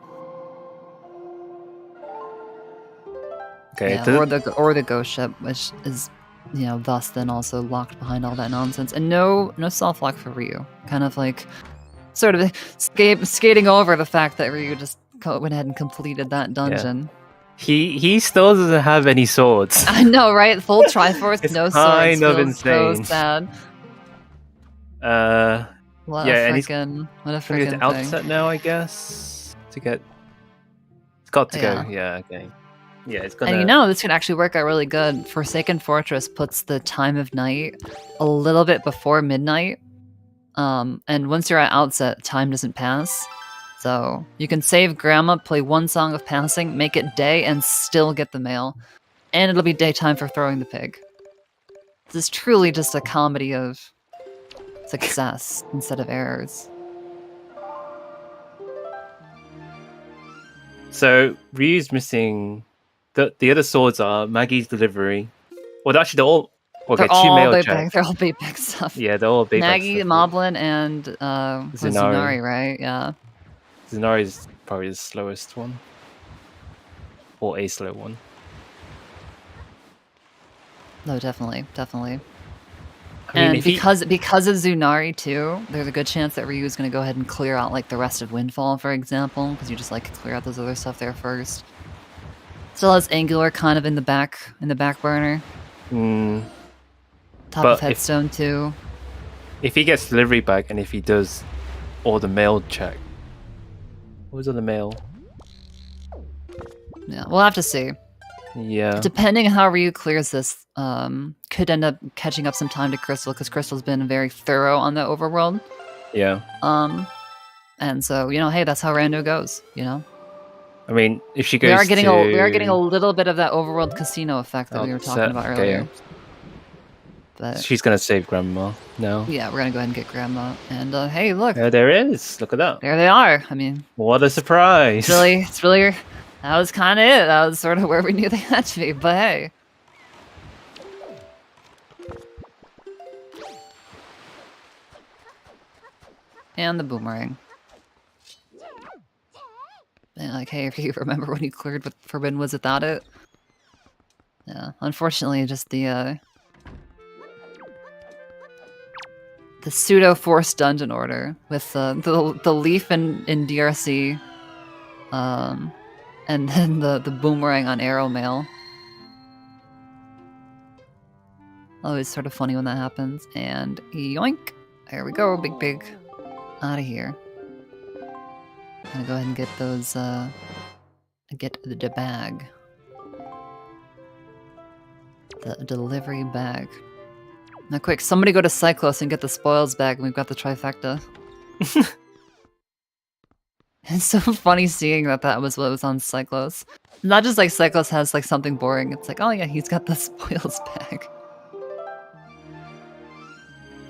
Okay. Yeah, does or the ghost ship, which is, you know, thus then also locked behind all that nonsense. And no self lock for Ryu. Kind of like sort of skating over the fact that Ryu just went ahead and completed that dungeon. He still doesn't have any swords. I know, right? Full Triforce, It's no kind swords. of Feels so insane. sad. Yeah, and he's What a gonna go to freaking thing. outset now, I guess, to get. It's got to Yeah. go. Yeah. Okay. Yeah, it's gonna. And you know, this could actually work out really good. Forsaken Fortress puts the time of night a little bit before midnight. And once you're at outset, time doesn't pass. So you can save Grandma, play one song of passing, make it day, and still get the mail. And it'll be daytime for throwing the pig. This is truly just a comedy of success instead of errors. So Ryu's missing. The other swords are Maggie's delivery. Well, actually, they're all. Okay, They're two all mail big, checks. they're all big stuff. Yeah, they're all big. Maggie, Moblin, and Zenari. Zenari, right? Yeah. Zenari is probably the slowest one, or a slow one. No, definitely. I mean, And because of Zunari too, there's a good chance that Ryu is going to go ahead and clear out like the rest of Windfall, for example, because you just like clear out those other stuff there first. Still has Angular kind of in the back burner. Top But of Headstone too. If he gets delivery back and if he does all the mail check, what was on the mail? Yeah, we'll have to see. Yeah. Depending on how Ryu clears this, could end up catching up some time to Crystal, because Crystal's been very thorough on the overworld. Yeah. And so, you know, hey, that's how Rando goes, you know? I mean, if she goes we are getting a little bit of that overworld casino effect that we were talking about earlier. Okay. But she's gonna save Grandma now. yeah, we're gonna go ahead and get Grandma. And hey, look. There is. Look at that. There they are. I mean, what a surprise. It's really that was kind of it. That was sort of where we knew they had to be. But hey. And the boomerang. And like, hey, if you remember when you cleared with Forbidden Woods without it? Yeah, unfortunately, just the pseudo-forced dungeon order with the leaf in DRC, and then the boomerang on Arrow Mail. Always sort of funny when that happens. And yoink! There we go, big pig. Out of here. Gonna go ahead and get those, get the bag. The delivery bag. Now quick, somebody go to Cyclos and get the spoils bag, and we've got the trifecta. It's so funny seeing that was what was on Cyclos. Not just like Cyclos has like something boring, it's like, oh yeah, he's got the spoils bag.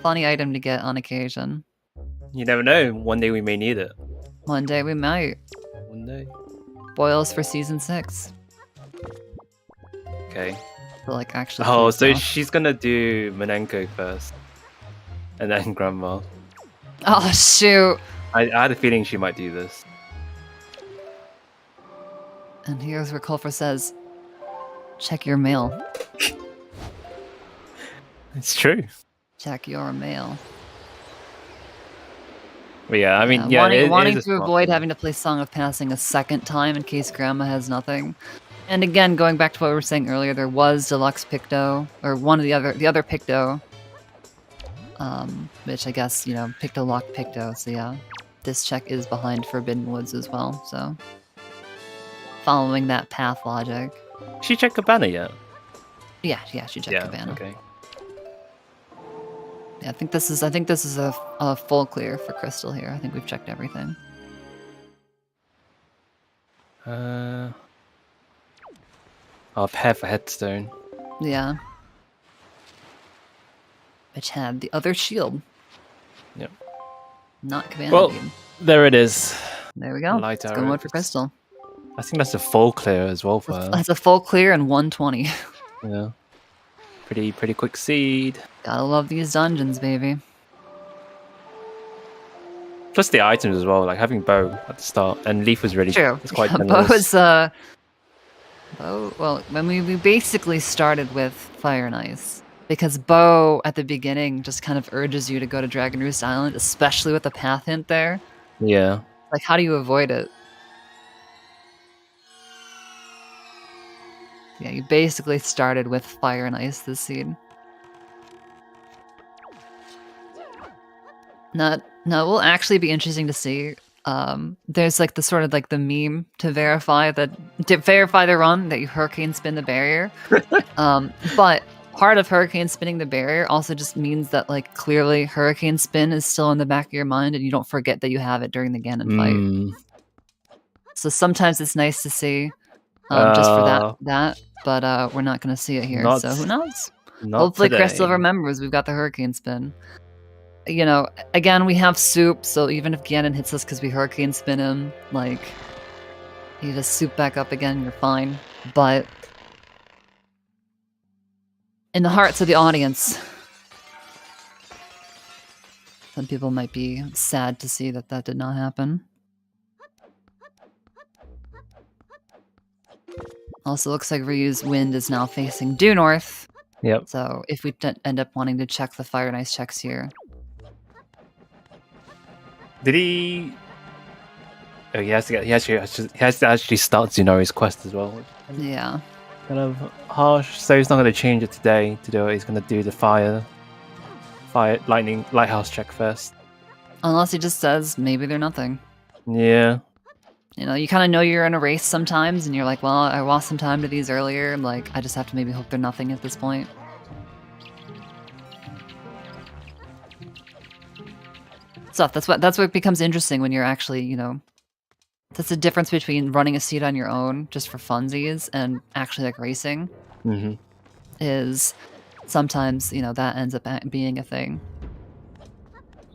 Funny item to get on occasion. You never know, one day we may need it. One day we might. One day. Spoils for season 6. Okay. But like actually. Oh, so she's gonna do Manenko first. And then Grandma. Oh shoot. I had a feeling she might do this. And here's where Kulfer says, check your mail. It's true. Check your mail. But yeah, I mean, yeah, wanting to avoid having to play Song of Passing a second time in case Grandma has nothing. And again, going back to what we were saying earlier, there was Deluxe Picto, or one of the other Picto, which I guess, you know, Picto Lock Picto. So yeah, this check is behind Forbidden Woods as well. So following that path logic. She checked Cabana yet? Yeah, she checked Cabana. Okay. Yeah, I think this is a full clear for Crystal here. I think we've checked everything. I'll pair for Headstone. Yeah. Which had the other shield. Yep. Not Cabana. Well, beam. there it is. There we go. Light Let's go one for Crystal. I think that's a full clear as well for her. That's a full clear and 120. Yeah. Pretty quick seed. Gotta love these dungeons, baby. Plus the items as well, like having Bow at the start, and Leaf was really True. it's quite Bow generous. is well, when we basically started with Fire and Ice. Because Bow at the beginning just kind of urges you to go to Dragon Roost Island, especially with the path hint there. Yeah. Like, how do you avoid it? Yeah, you basically started with fire and ice this seed. No, it will actually be interesting to see. There's like the sort of like the meme to verify the run that you hurricane spin the barrier. But part of hurricane spinning the barrier also just means that like clearly hurricane spin is still in the back of your mind and you don't forget that you have it during the Ganon fight. So sometimes it's nice to see just for that, but we're not going to see it here. So who knows? Hopefully today. Crystal remembers we've got the hurricane spin. You know, again, we have soup, so even if Ganon hits us because we hurricane spin him, like, you just soup back up again, you're fine. But in the hearts of the audience, some people might be sad to see that that did not happen. Also, looks like Ryu's wind is now facing due north. Yep. So if we end up wanting to check the fire and ice checks here. Did he? Oh, he has to actually start Zunori's quest as well. Yeah. Kind of harsh. So he's not going to change it today to do it. He's going to do the fire, lighthouse check first. Unless he just says maybe they're nothing. Yeah. You know, you kind of know you're in a race sometimes, and you're like, well, I lost some time to these earlier. Like, I just have to maybe hope they're nothing at this point. Stuff. That's what it becomes interesting when you're actually, you know, that's the difference between running a seed on your own just for funsies and actually like racing. Mm-hmm. Is sometimes, you know, that ends up being a thing.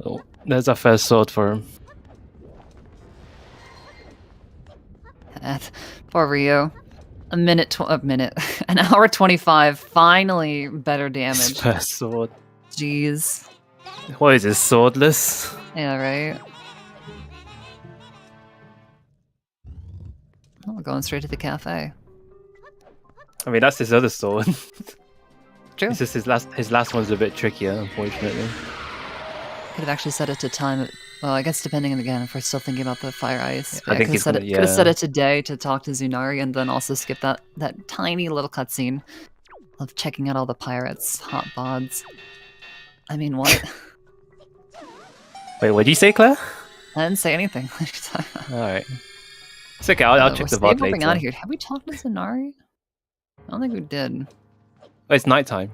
Oh, there's our first sword for him. Poor Ryu. An hour 25. Finally, better damage. First sword. Jeez. What is this, swordless? Yeah, right. Oh, we're going straight to the cafe. I mean, that's his other sword. True. It's just his last one's a bit trickier, unfortunately. Could have actually set it to time it. Well, I guess depending on again if we're still thinking about the fire ice. I think could have set it today to talk to Zunari and then also skip that tiny little cutscene of checking out all the pirates, hot bods. I mean, what? Wait, what did you say, Claire? I didn't say anything. Alright. It's okay, I'll check the VOD later. Out of here. Have we talked to Zunari? I don't think we did. Oh, it's nighttime.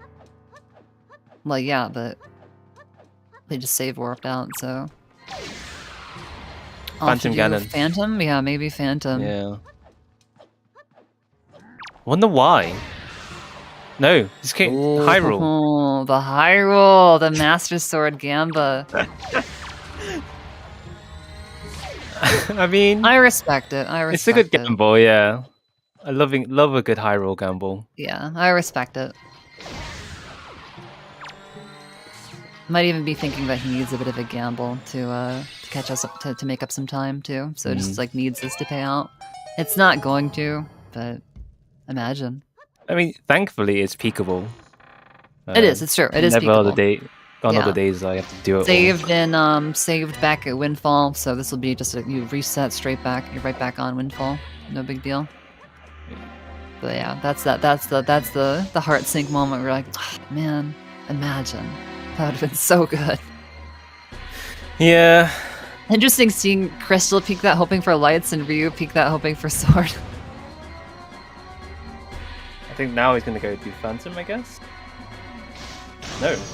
Well, yeah, but they just save warped out, so. Phantom Ganon. Phantom? Yeah, maybe Phantom. Yeah. Wonder why. No, this came Hyrule. Oh, the Hyrule, the Master Sword Gamba. I mean, I respect it. It's a good gamble, yeah. I love a good Hyrule gamble. Yeah, I respect it. Might even be thinking that he needs a bit of a gamble to catch us up to make up some time too. So just like needs this to pay out. It's not going to, but imagine. I mean, thankfully it's peakable. It is. It's true. It is never peakable. Other days I have to do it. Saved back at Windfall. So this will be just you reset straight back. You're right back on Windfall. No big deal. But yeah, that's the heart sink moment. We're like, oh, man, imagine. That would have been so good. Yeah. Interesting seeing Crystal peek that hoping for lights and Ryu peek that hoping for sword. I think now he's gonna go do Phantom, I guess.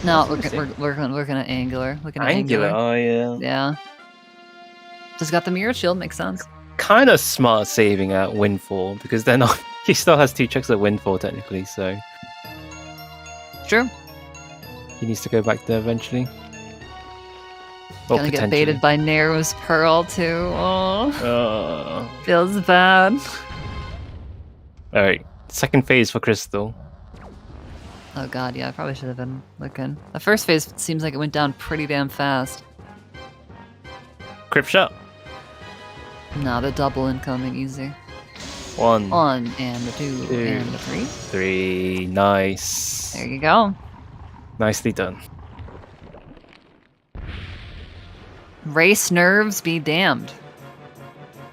No, we're gonna angular. Looking at angular. Oh yeah. Yeah. Just got the mirror shield. Makes sense. Kind of smart saving at Windfall because they're not. He still has 2 checks at Windfall technically, so. True. He needs to go back there eventually. Gonna get baited by Nero's Pearl too. Oh. Feels bad. Alright. Second phase for Crystal. Oh god, yeah, I probably should have been looking. The first phase seems like it went down pretty damn fast. Crypt shot. No, the double incoming easy. 1 and 2 and 3. 3. Nice. There you go. Nicely done. Race nerves be damned.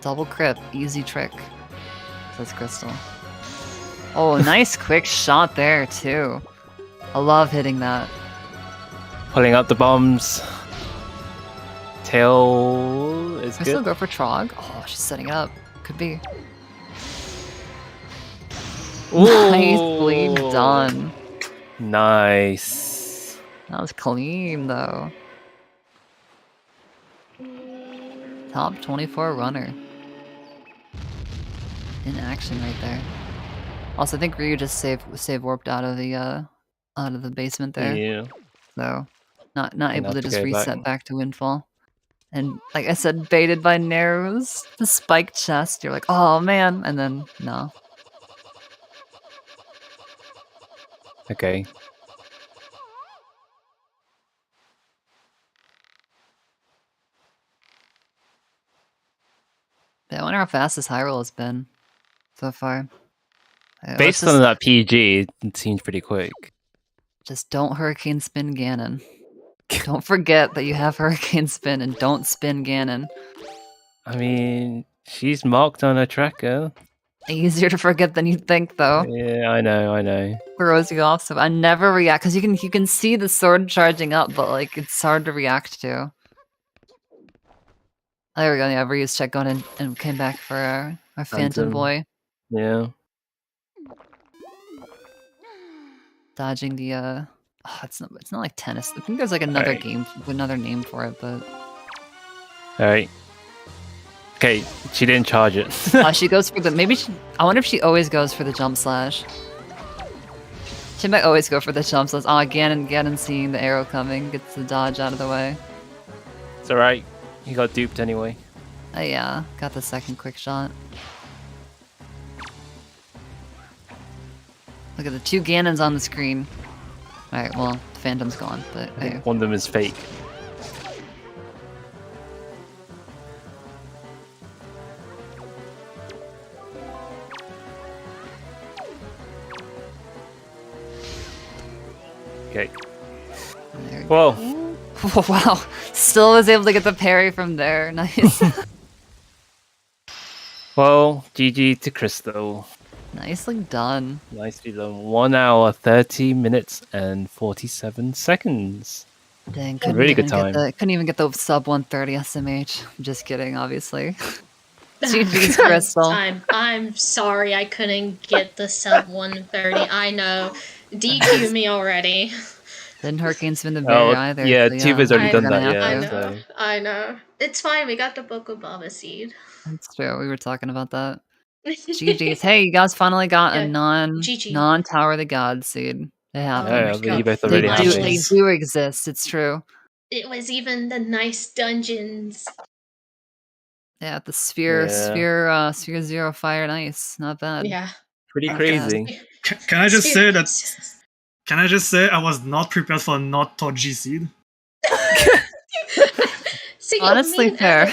Double crypt, easy trick. Says Crystal. Oh, nice quick shot there too. I love hitting that. Pulling out the bombs. Tail is I still good. go for Trog. Oh, she's setting it up. Could be. Nicely Ooh. done. Nice. That was clean though. Top 24 runner. In action right there. Also, I think Ryu just save warped out of the basement there. Yeah. So not able have to to just go reset back to Windfall. And like I said, baited by narrows, the spiked chest, you're like, oh man, and then no. Okay. Yeah, I wonder how fast this high roll has been so far. Let's Based on that PG, it seems pretty quick. just don't Hurricane Spin Ganon. Don't forget that you have Hurricane Spin and don't spin Ganon. I mean, she's marked on her tracker. Easier to forget than you think, though. Yeah, I know. Throws you off, so I never react because you can see the sword charging up, but like it's hard to react to. There we go. Yeah, Ryu's check gun and came back for our Phantom boy. Yeah. Dodging the oh, it's not like tennis. I think there's like another game, another name for it, but Alright. Okay, she didn't charge it. she goes for the I wonder if she always goes for the jump slash. She might always go for the jump slash. Oh, Ganon seeing the arrow coming gets the dodge out of the way. It's alright. He got duped anyway. Yeah, got the second quick shot. Look at the two Ganons on the screen. Alright, well, the Phantom's gone, but hey. One of them is fake. Okay. Whoa. Oh, wow. Still was able to get the parry from there. Nice. Well, GG to Crystal. Nicely done. Nicely done. 1 hour, 30 minutes, and 47 seconds. Dang, Really good time. Couldn't even get the sub 130 SMH. Just kidding, obviously. GG's Crystal. I'm sorry I couldn't get the sub 130. I know. DQ me already. Didn't Hurricane Spin the barrier either. Yeah, so Tuva's already done that, I yeah. know. So. I know. It's fine, we got the Bokobaba seed. That's true, we were talking about that. GG's. Hey, you guys finally got a non-Tower of the Gods seed. They happen. Yeah, but you both are really happy. They do exist, it's true. It was even the nice dungeons. Yeah, the Sphere 0 Fire and Ice. Not bad. Yeah. Pretty crazy. Can I just say that? Can I just say I was not prepared for not Toji seed? See, honestly, fair.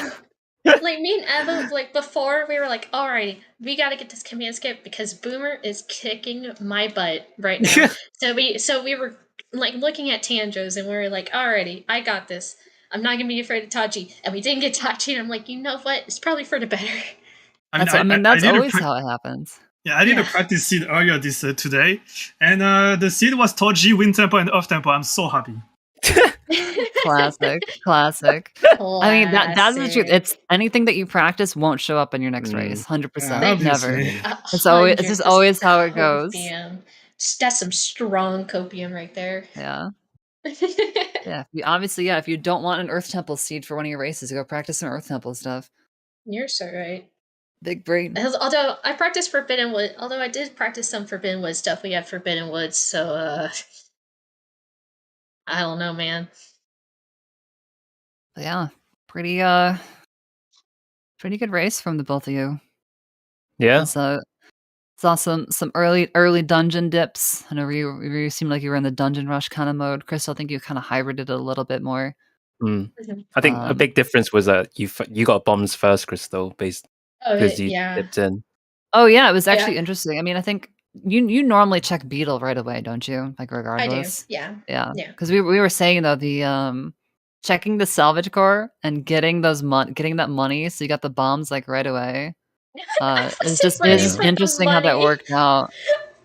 Like me and Eva, like before, we were like, "Alrighty, we gotta get this command skip because Boomer is kicking my butt right now." so we were like looking at Tanjos and we were like, "Alrighty, I got this. I'm not gonna be afraid of Tachi." And we didn't get Tachi, and I'm like, you know what? It's probably for the better. That's always how it happens. Yeah, I did a practice seed earlier this today, and the seed was Toji, wind tempo, and off tempo. I'm so happy. Classic. I mean, that's the truth. It's anything that you practice won't show up in your next race. 100%. Never. It's just always how it goes. That's some strong copium right there. Yeah. Yeah. Obviously, if you don't want an Earth Temple seed for one of your races, go practice some Earth Temple stuff. You're so right. Big brain. Although I practiced Forbidden Wood, although I did practice some Forbidden Wood stuff, we have Forbidden Woods, so I don't know, man. But yeah, pretty good race from the both of you. Yeah. So saw some early dungeon dips. I know you seemed like you were in the dungeon rush kind of mode. Crystal, I think you kind of hybrided it a little bit more. I think a big difference was that you got bombs first, Crystal, because you dipped in. Oh yeah, it was actually interesting. I mean, I think you normally check Beetle right away, don't you? Like regardless. I do. Yeah. Because we were saying though the checking the salvage core and getting that money, so you got the bombs like right away. It's just interesting how that worked out.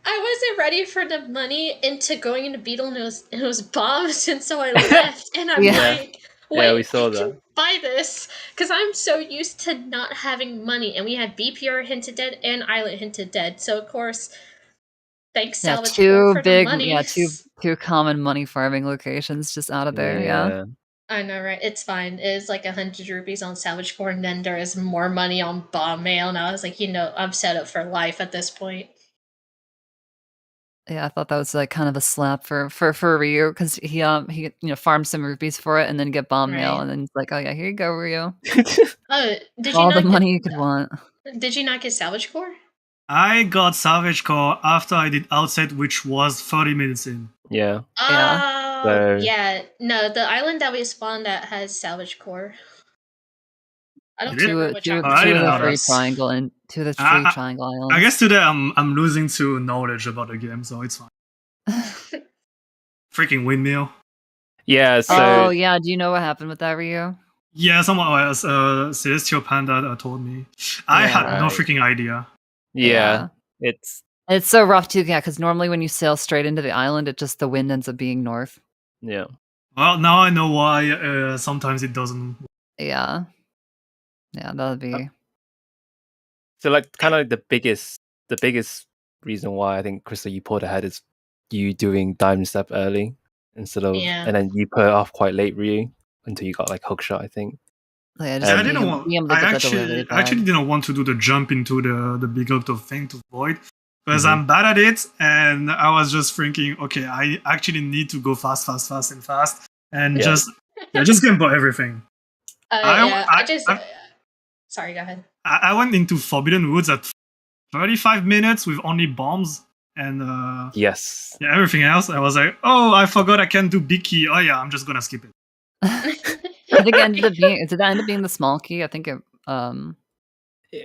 I wasn't ready for the money into going into Beetle and it was bombs, and so I left. And I'm Yeah. like, Yeah, we wait, saw I can that. buy this because I'm so used to not having money. And we had BPR hinted dead and Islet hinted dead. So of course, thanks Yeah, Salvage two for the big, money. two common money farming locations just out of there. Yeah. I know, right? It's fine. It's like 100 rupees on Salvage Core, and then there is more money on Bomb Mail. And I was like, I'm set up for life at this point. Yeah, I thought that was like kind of a slap for Ryu because he farmed some rupees for it and then get bomb mail Right. and then he's like, oh yeah, here you go, Ryu. Oh, did All you the not money you could want. Did you not get Salvage Core? I got Salvage Core after I did Outset, which was 30 minutes in. Yeah. Oh, So- yeah. No, the island that we spawned at has Salvage Core. I don't Did it? remember which Two of island. I didn't the know three that. triangle and two of the I- three triangle islands. I guess today I'm losing to knowledge about the game, so it's fine. Freaking windmill. Yeah, so oh yeah, do you know what happened with that, Ryu? Yeah, someone else, Celestial Panda told me. I had no Right. freaking idea. yeah, it's It's so rough too, yeah, because normally when you sail straight into the island, the wind ends up being north. yeah. Well, now I know why sometimes it doesn't. Yeah. Yeah, that would be So like kind of like the biggest reason why I think Crystal you pulled ahead is you doing Diamond Step early instead of Yeah. and then you put it off quite late, Ryu, until you got like hook shot, I think. yeah, Yeah, I being- didn't want. being able to I get that actually, delivery I actually bag. didn't want to do the jump into the big octo thing to void because Mhm. I'm bad at it, and I was just thinking, okay, I actually need to go fast, and Yeah. just gamble everything. Yeah, I- sorry, go ahead. I went into Forbidden Woods at 35 minutes with only bombs and Yes. yeah, everything else. I was like, oh, I forgot I can do big key. Oh yeah, I'm just gonna skip it. I think it ended up being did that end up being the small key? I think it we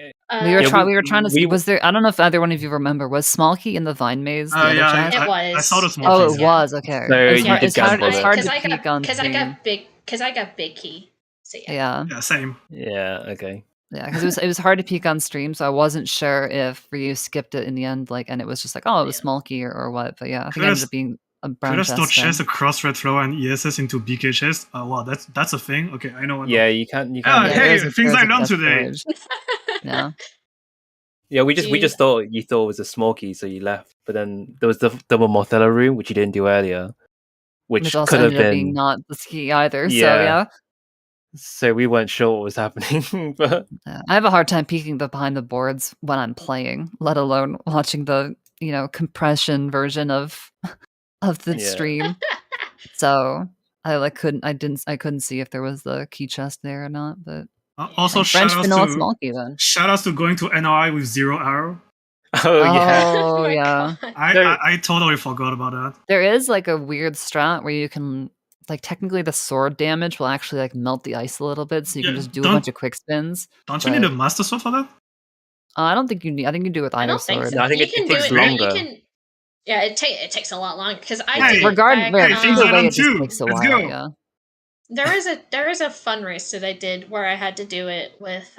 were Yeah, trying to see was there I don't know if either one of you remember, was small key in the vine maze, the other Yeah, chest? It I saw the was. small Oh, keys. it was, okay. So It's you hard, did it's hard, gamble it's it. hard to peek on Because I stream. got big key. So yeah. Yeah. Yeah, same. Yeah, okay. Yeah, because it was hard to peek on stream, so I wasn't sure if Ryu skipped it in the end, like, and it was just like, oh, it was Yeah. small key or what. But yeah, I think it Could've- ended up being a brown Could have stored chest. chest then. across Red Flower and ESS into BK chest. Wow, that's a thing. Okay, I know what. Yeah, you can't Ah, do hey, that. there was things I a learned chest today. storage. Yeah. Yeah, we just Jeez. thought you thought it was a small key, so you left. But then there was the double Morthella room, which you didn't do earlier, which Which also could have ended up being been. not the ski either. So Yeah. yeah. So we weren't sure what was happening, but I have a hard time peeking behind the boards when I'm playing, let alone watching the, compression version of the Yeah. stream. So I couldn't see if there was the key chest there or not, but Also, French vanilla shoutouts small key then. to going to NRI with 0 arrow. oh yeah, Oh, my yeah. God. I totally forgot about that. There is like a weird strat where you can technically the sword damage will actually melt the ice a little bit, so you can Yeah, just do a don't- bunch of quick spins. Don't you need a But- master sword for that? I don't think you need. I think you do it with I either don't think sword. so. No, I think you it can takes do it. longer. You can. Yeah, it takes a lot longer because I Hey, did it Regardless, back, hey, things either I way, done it just too. takes a Let's while. go. Yeah. There is a fun race that I did where I had to do it with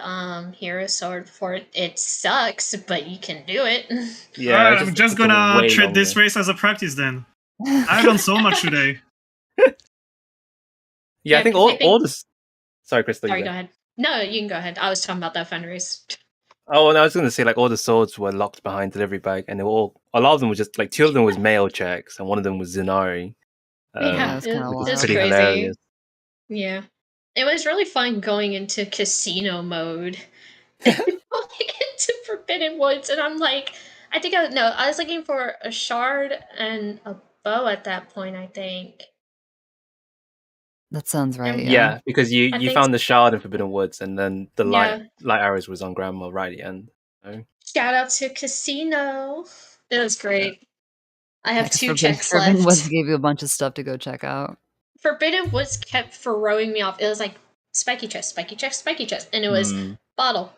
Hero Sword for it. It sucks, but you can do it. yeah. Alright, I'm just took gonna way treat this longer. race as a practice then. I've done so much today. Yeah, I think all think- the. Sorry, Crystal. Sorry, you go go. ahead. No, you can go ahead. I was talking about that fun race. Oh, and I was going to say all the swords were locked behind delivery bag, and they were all. A lot of them were just two of them was male checks, and one of them was Zenari. Yeah, it's kinda it wild. was It's pretty crazy. hilarious. Yeah. It was really fun going into casino mode. Into Forbidden Woods, and I'm like, I was looking for a shard and a bow at that point, I think. That sounds right. Yeah, because I you think found the shard in Forbidden Woods, and then the Yeah. light arrows was on Grandma right at the end. So. Shout out to Casino. It was great. I have 2 checks Forbidden left. Woods gave you a bunch of stuff to go check out. Forbidden Woods kept throwing me off. It was like spiky chest, spiky chest, spiky chest. And it was bottle,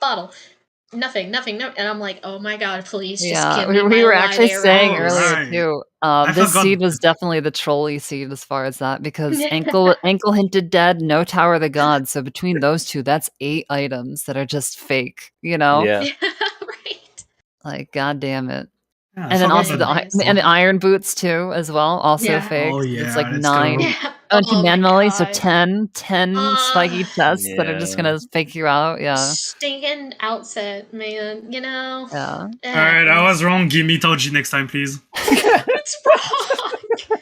nothing, no. And I'm like, oh my god, please just Yeah, give me we my were actually light saying arrows. earlier Right. too. I This forgot- seed was definitely the trolley seed as far as that because ankle hinted dead, no Tower of the Gods. So between those two, that's 8 items that are just fake. Yeah. Yeah, right. Like, god damn it. Yeah, I And then forgot also that. the iron boots too, as well. Also Yeah. fake. Oh It's yeah, like let's 9. go. Yeah. Command my melee, so God. 10 spiky chests that are just Yeah. gonna fake you out. Yeah. Stinking outset, man. You know. Yeah. It Alright, I was happens. wrong. Give me Toji next time, please. What's wrong?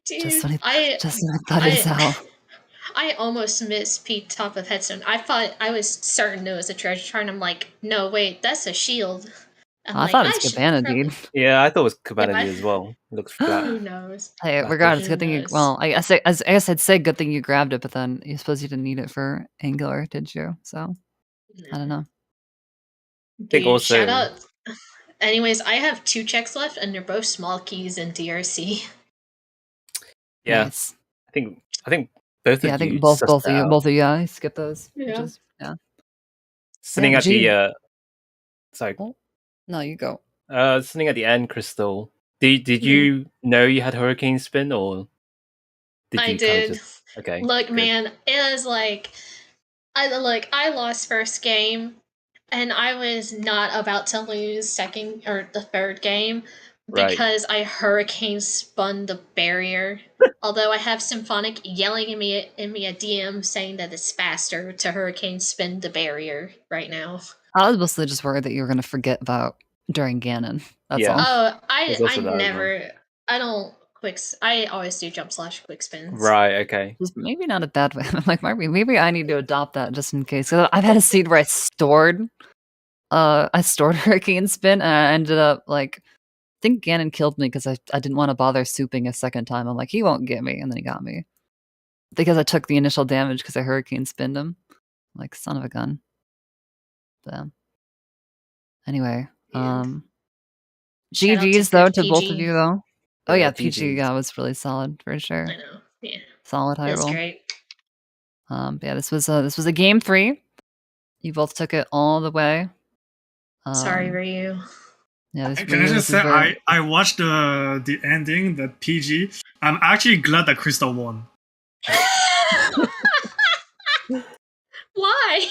Just Dude, when I thought it was out. I almost missed Pete top of headstone. I thought I was certain it was a treasure chart, and I'm like, no, wait, that's a shield. I'm I like, thought it's should Cabana, probably. dude. Yeah, I thought it was Yeah, Cabana as well. It looks flat. Who knows? Hey, Flattish. regardless, Who good thing you. knows? Well, I guess I'd say good thing you grabbed it, but then you suppose you didn't need it for angular, did you? So I don't know. think Dude, also- shout out. Anyways, I have 2 checks left, and they're both small keys in DRC. Yeah, Nice. I think both Yeah, I of think you both sussed of you out. yeah, skip those. Yeah. Which is Sitting Yeah, at the sorry, no, you go. sitting at the end, Crystal. Did you know you had Hurricane Spin, or did I you kind of did. just okay? Look, good. man, it was like I lost first game, and I was not about to lose second or the third game Right. because I hurricane spun the barrier. Although I have Symphonic yelling at me a DM saying that it's faster to hurricane spin the barrier right now. I was mostly just worried that you were gonna forget about during Ganon. That's Yeah. all. Oh, There's I also that as well. never. I don't I always do jump slash quick spins. Right. Okay. Just maybe not a bad way. I'm like, maybe I need to adopt that just in case. 'Cause I've had a seed where I stored Hurricane Spin, and I ended up like, I think Ganon killed me because I didn't want to bother souping a second time. I'm like, he won't get me, and then he got me because I took the initial damage because I Hurricane Spinned him. Like, son of a gun. But, anyway, And shout out GG's to though Good to both of PG. you though. Oh Yeah, yeah, PG GGs. was really solid for sure. I know. Yeah, Solid high that's roll. great. Yeah, this was a game 3. You both took it all the way. Sorry, Ryu. Yeah, this Can I just say, I watched the ending, the PG. I'm actually glad that Crystal won. Why?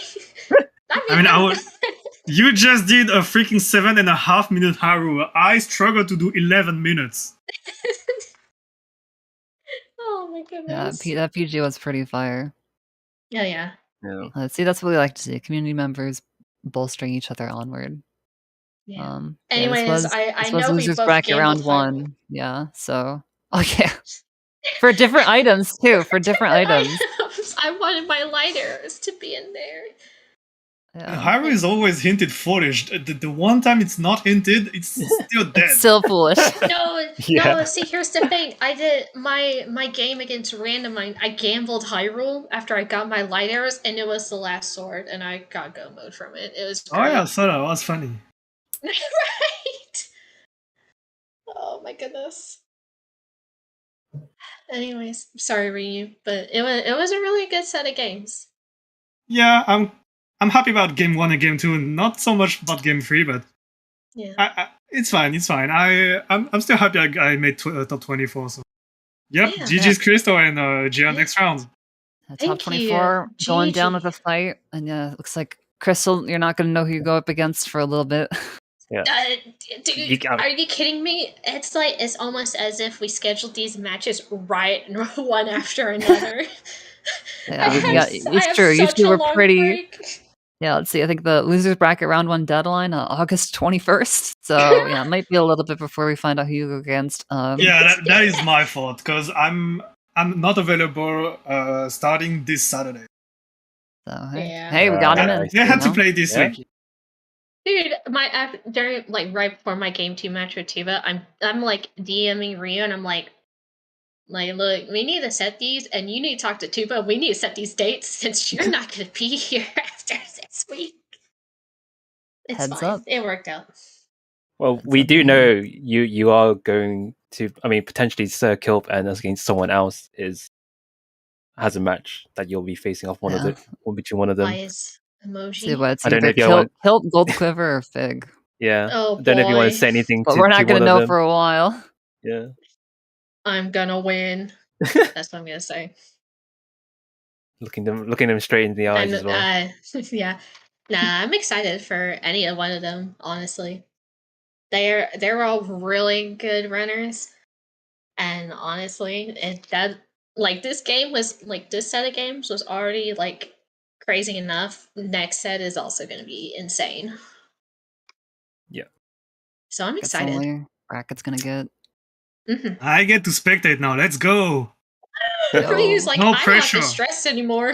You just did a freaking 7.5 minute Haru. I struggled to do 11 minutes. Oh my Yeah, goodness. that PG was pretty fire. Yeah. Yeah. See, that's what we like to see. Community members bolstering each other onward. Yeah. Yeah, Anyways, this I was know we losers both bracket round gambled 1. Yeah, so yeah. For different items too. For different items. I wanted my light arrows to be in there. Yeah. Haru is always hinted foolish. The one time it's not hinted, it's still dead. It's still foolish. No, see, here's the thing. I did my game against Randomizer. I gambled Hyrule after I got my light arrows, and it was the last sword, and I got go mode from it. It was great. Oh yeah, so that was funny. Right? Oh my goodness. Anyways, sorry, Ryu, but it was a really good set of games. Yeah, I'm happy about game 1 and game 2, and not so much about game 3, but yeah, it's fine. I'm still happy I made top 24. So yep, Yeah. GG's Crystal and Gia next round. Top Thank 24 you. going down GG. with a fight, and yeah, it looks like Crystal, you're not gonna know who you go up against for a little bit. Dude, are you kidding me? It's almost as if we scheduled these matches right one after another. Yeah, Goodness. it's true. Usually a we're long pretty. break. Yeah, let's see. I think the losers bracket round 1 deadline August 21st. So yeah, it might be a little bit before we find out who you go against. Yeah, that is my fault because I'm not available starting this Saturday. So Yeah. hey, we got him in. They had to play this Yeah. week. Dude, during right before my game 2 match with Tuba, I'm like DMing Ryu, and I'm like, look, we need to set these, and you need to talk to Tuba. We need to set these dates since you're not going to be here after this week. It's Heads fine. up. It worked out. Well, That's we up do to know you are going to. I mean, potentially Sir Kilp and against someone else has a match that you'll be facing off between one of them. Bias emoji. See what it's I don't know either if you want. Kilt, Gold Quiver, or Fig. Yeah. Oh, I don't know if you want to boy. say anything But to we're not one gonna of know them. for a while. Yeah. I'm gonna win. That's what I'm gonna say. Looking them straight in the eyes as well. Yeah. Nah, I'm excited for any one of them, honestly. They're all really good runners, and honestly, this game was like this set of games was already like crazy enough. Next set is also going to be insane. Yeah. So I'm That's excited. only bracket's gonna get. Mhm. I get to spectate now. Let's go. Ryu's like, No I'm pressure. not distressed anymore.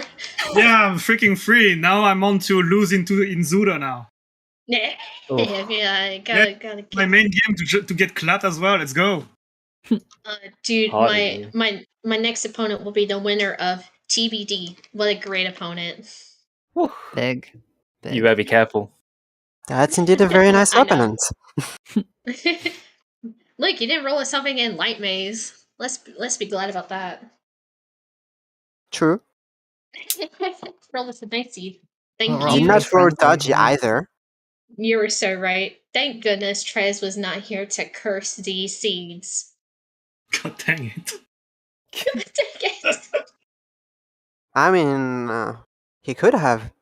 Yeah, I'm freaking free. Now I'm on to lose in Zuda now. Yeah, Oof. yeah, gotta My keep. main game to get clapped as well. Let's go. Dude, Hardly. my next opponent will be the winner of TBD. What a great opponent. Whew. Big. You better be careful. That's indeed a very nice I know. opponent. Look, you didn't roll us something in Light Maze. Let's be glad about that. True. Roll us a nice seed. Well, Thank we're all Did you. not pretty roll friendly, dodgy yeah. either. You were so right. Thank goodness Trez was not here to curse these seeds. God dang it. Dang it. I mean, he could have.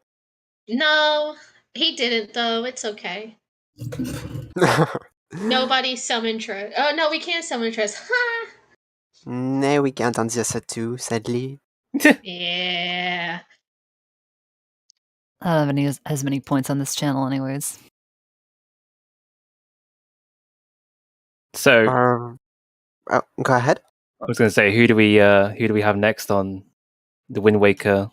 No, he didn't though. It's okay. Nobody summoned Trez. Oh no, we can't summon Trez. Ha! No, we can't on this set too, sadly. Yeah. I don't have as many points on this channel, anyways. So Go ahead. I was going to say, who do we have next on the Wind Waker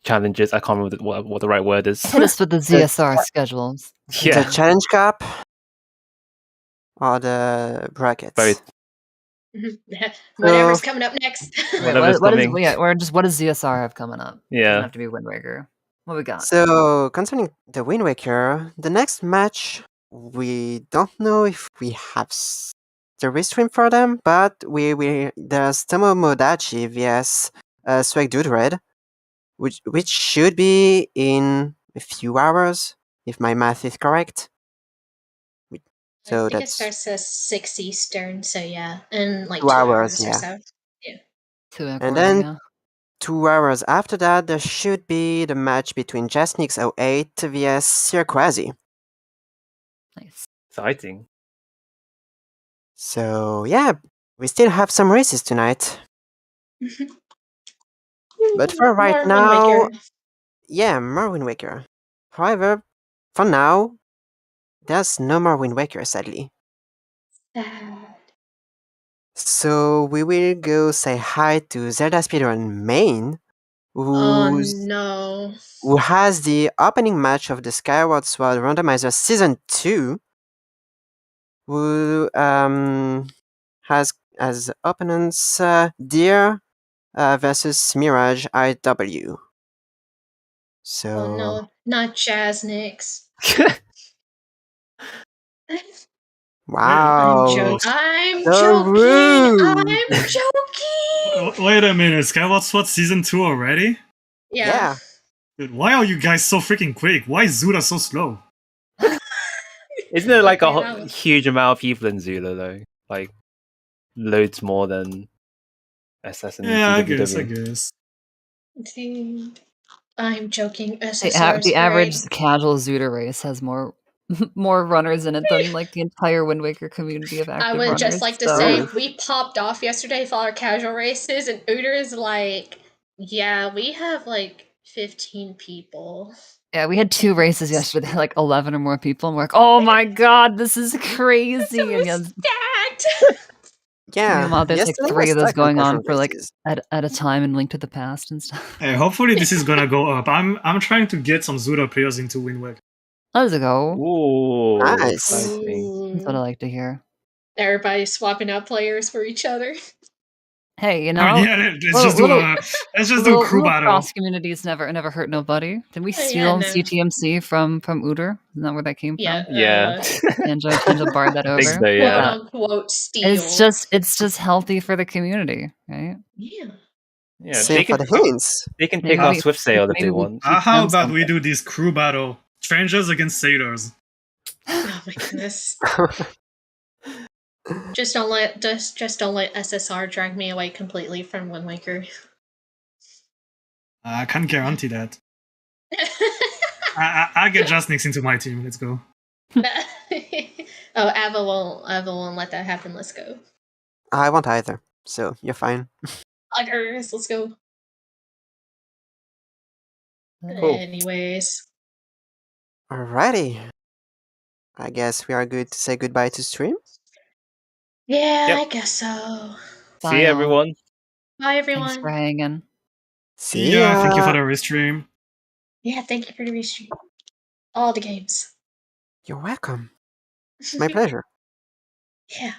challenges? I can't remember what the right word is. Hit us with the ZSR schedules. The Challenge Cup or the brackets? Both. Whatever's coming up next. Whatever's what coming. does ZSR have coming up? Yeah. Doesn't have to be Wind Waker. What we got? So, concerning the Wind Waker, the next match, we don't know if we have the restream for them, but there's Tomomodachi vs Swag Dude Red, which should be in a few hours, if my math is correct. So I think it that's starts at 6 Eastern, so yeah. And like 2 2 hours, hours or yeah. so. 2 And then 2 hours after that, there should be the match between Jasnix08 vs Sirquazi. Nice. Exciting. So yeah, we still have some races tonight. But for right More now, Wind Waker. yeah, more Wind Waker. However, for now, there's no more Wind Waker, sadly. Sad. So we will go say hi to Zelda Speedrun Main, Oh no. who has the opening match of the Skyward Sword Randomizer Season 2, who has as opponents Deer versus Mirage IW. So Oh no, not Jasnix. wow, I'm so joking. rude. I'm joking. Wait a minute. Skyward Sword Season 2 already? Yeah. Dude, why are you guys so freaking quick? Why is Zuda so slow? Isn't there like Yeah. a huge amount of people in Zula though? Like loads more than SS and Yeah, I TWW. guess. Dude, I'm joking. SSR is The average great. casual Zuda race has more runners in it than like the entire Wind Waker community of active I would runners. just like to so- say we popped off yesterday for our casual races, and Uter is like, yeah, we have like 15 people. Yeah, we had 2 races yesterday, like 11 or more people, and we're like, oh my god, this is crazy. So And we're yeah, stacked. Yeah, meanwhile, there's like yesterday 3 was of those stacked on going on casual for like races. at a time and Link to the Past and stuff. Hey, hopefully this is gonna go up. I'm trying to get some Zuda players into Wind Waker. Let's go. Ooh, Nice. exciting. That's what I like to hear. Everybody's swapping out players for each other. Hey, you know, I mean, yeah, let's just do crew battle. cross communities never hurt nobody. Did we Oh, yeah, steal no. CTMC from Uter? Isn't that where that came Yeah. from? Yeah. Tanjo barred that I think over. so, yeah. Quote unquote steal. It's just healthy for the community, right? Yeah. Yeah, Same for the hints. they can Maybe take our we- Swift Sail if maybe they we- want. How Done about we something. do this crew battle? Strangers against sailors. Oh my goodness. Just don't let SSR drag me away completely from Wind Waker. I can't guarantee that. I get Just Nix into my team. Let's go. Oh, Ava won't let that happen. Let's go. I won't either, so you're fine. Uggers, let's go. Cool. Anyways. Alrighty. I guess we are good to say goodbye to stream. Yeah, Yep. I guess so. See Bye, you, all. everyone. Bye, Thanks everyone. for hanging. See Yeah, thank you ya. for the restream. Yeah, thank you for the restream. All the games. You're welcome. It's my pleasure. Yeah.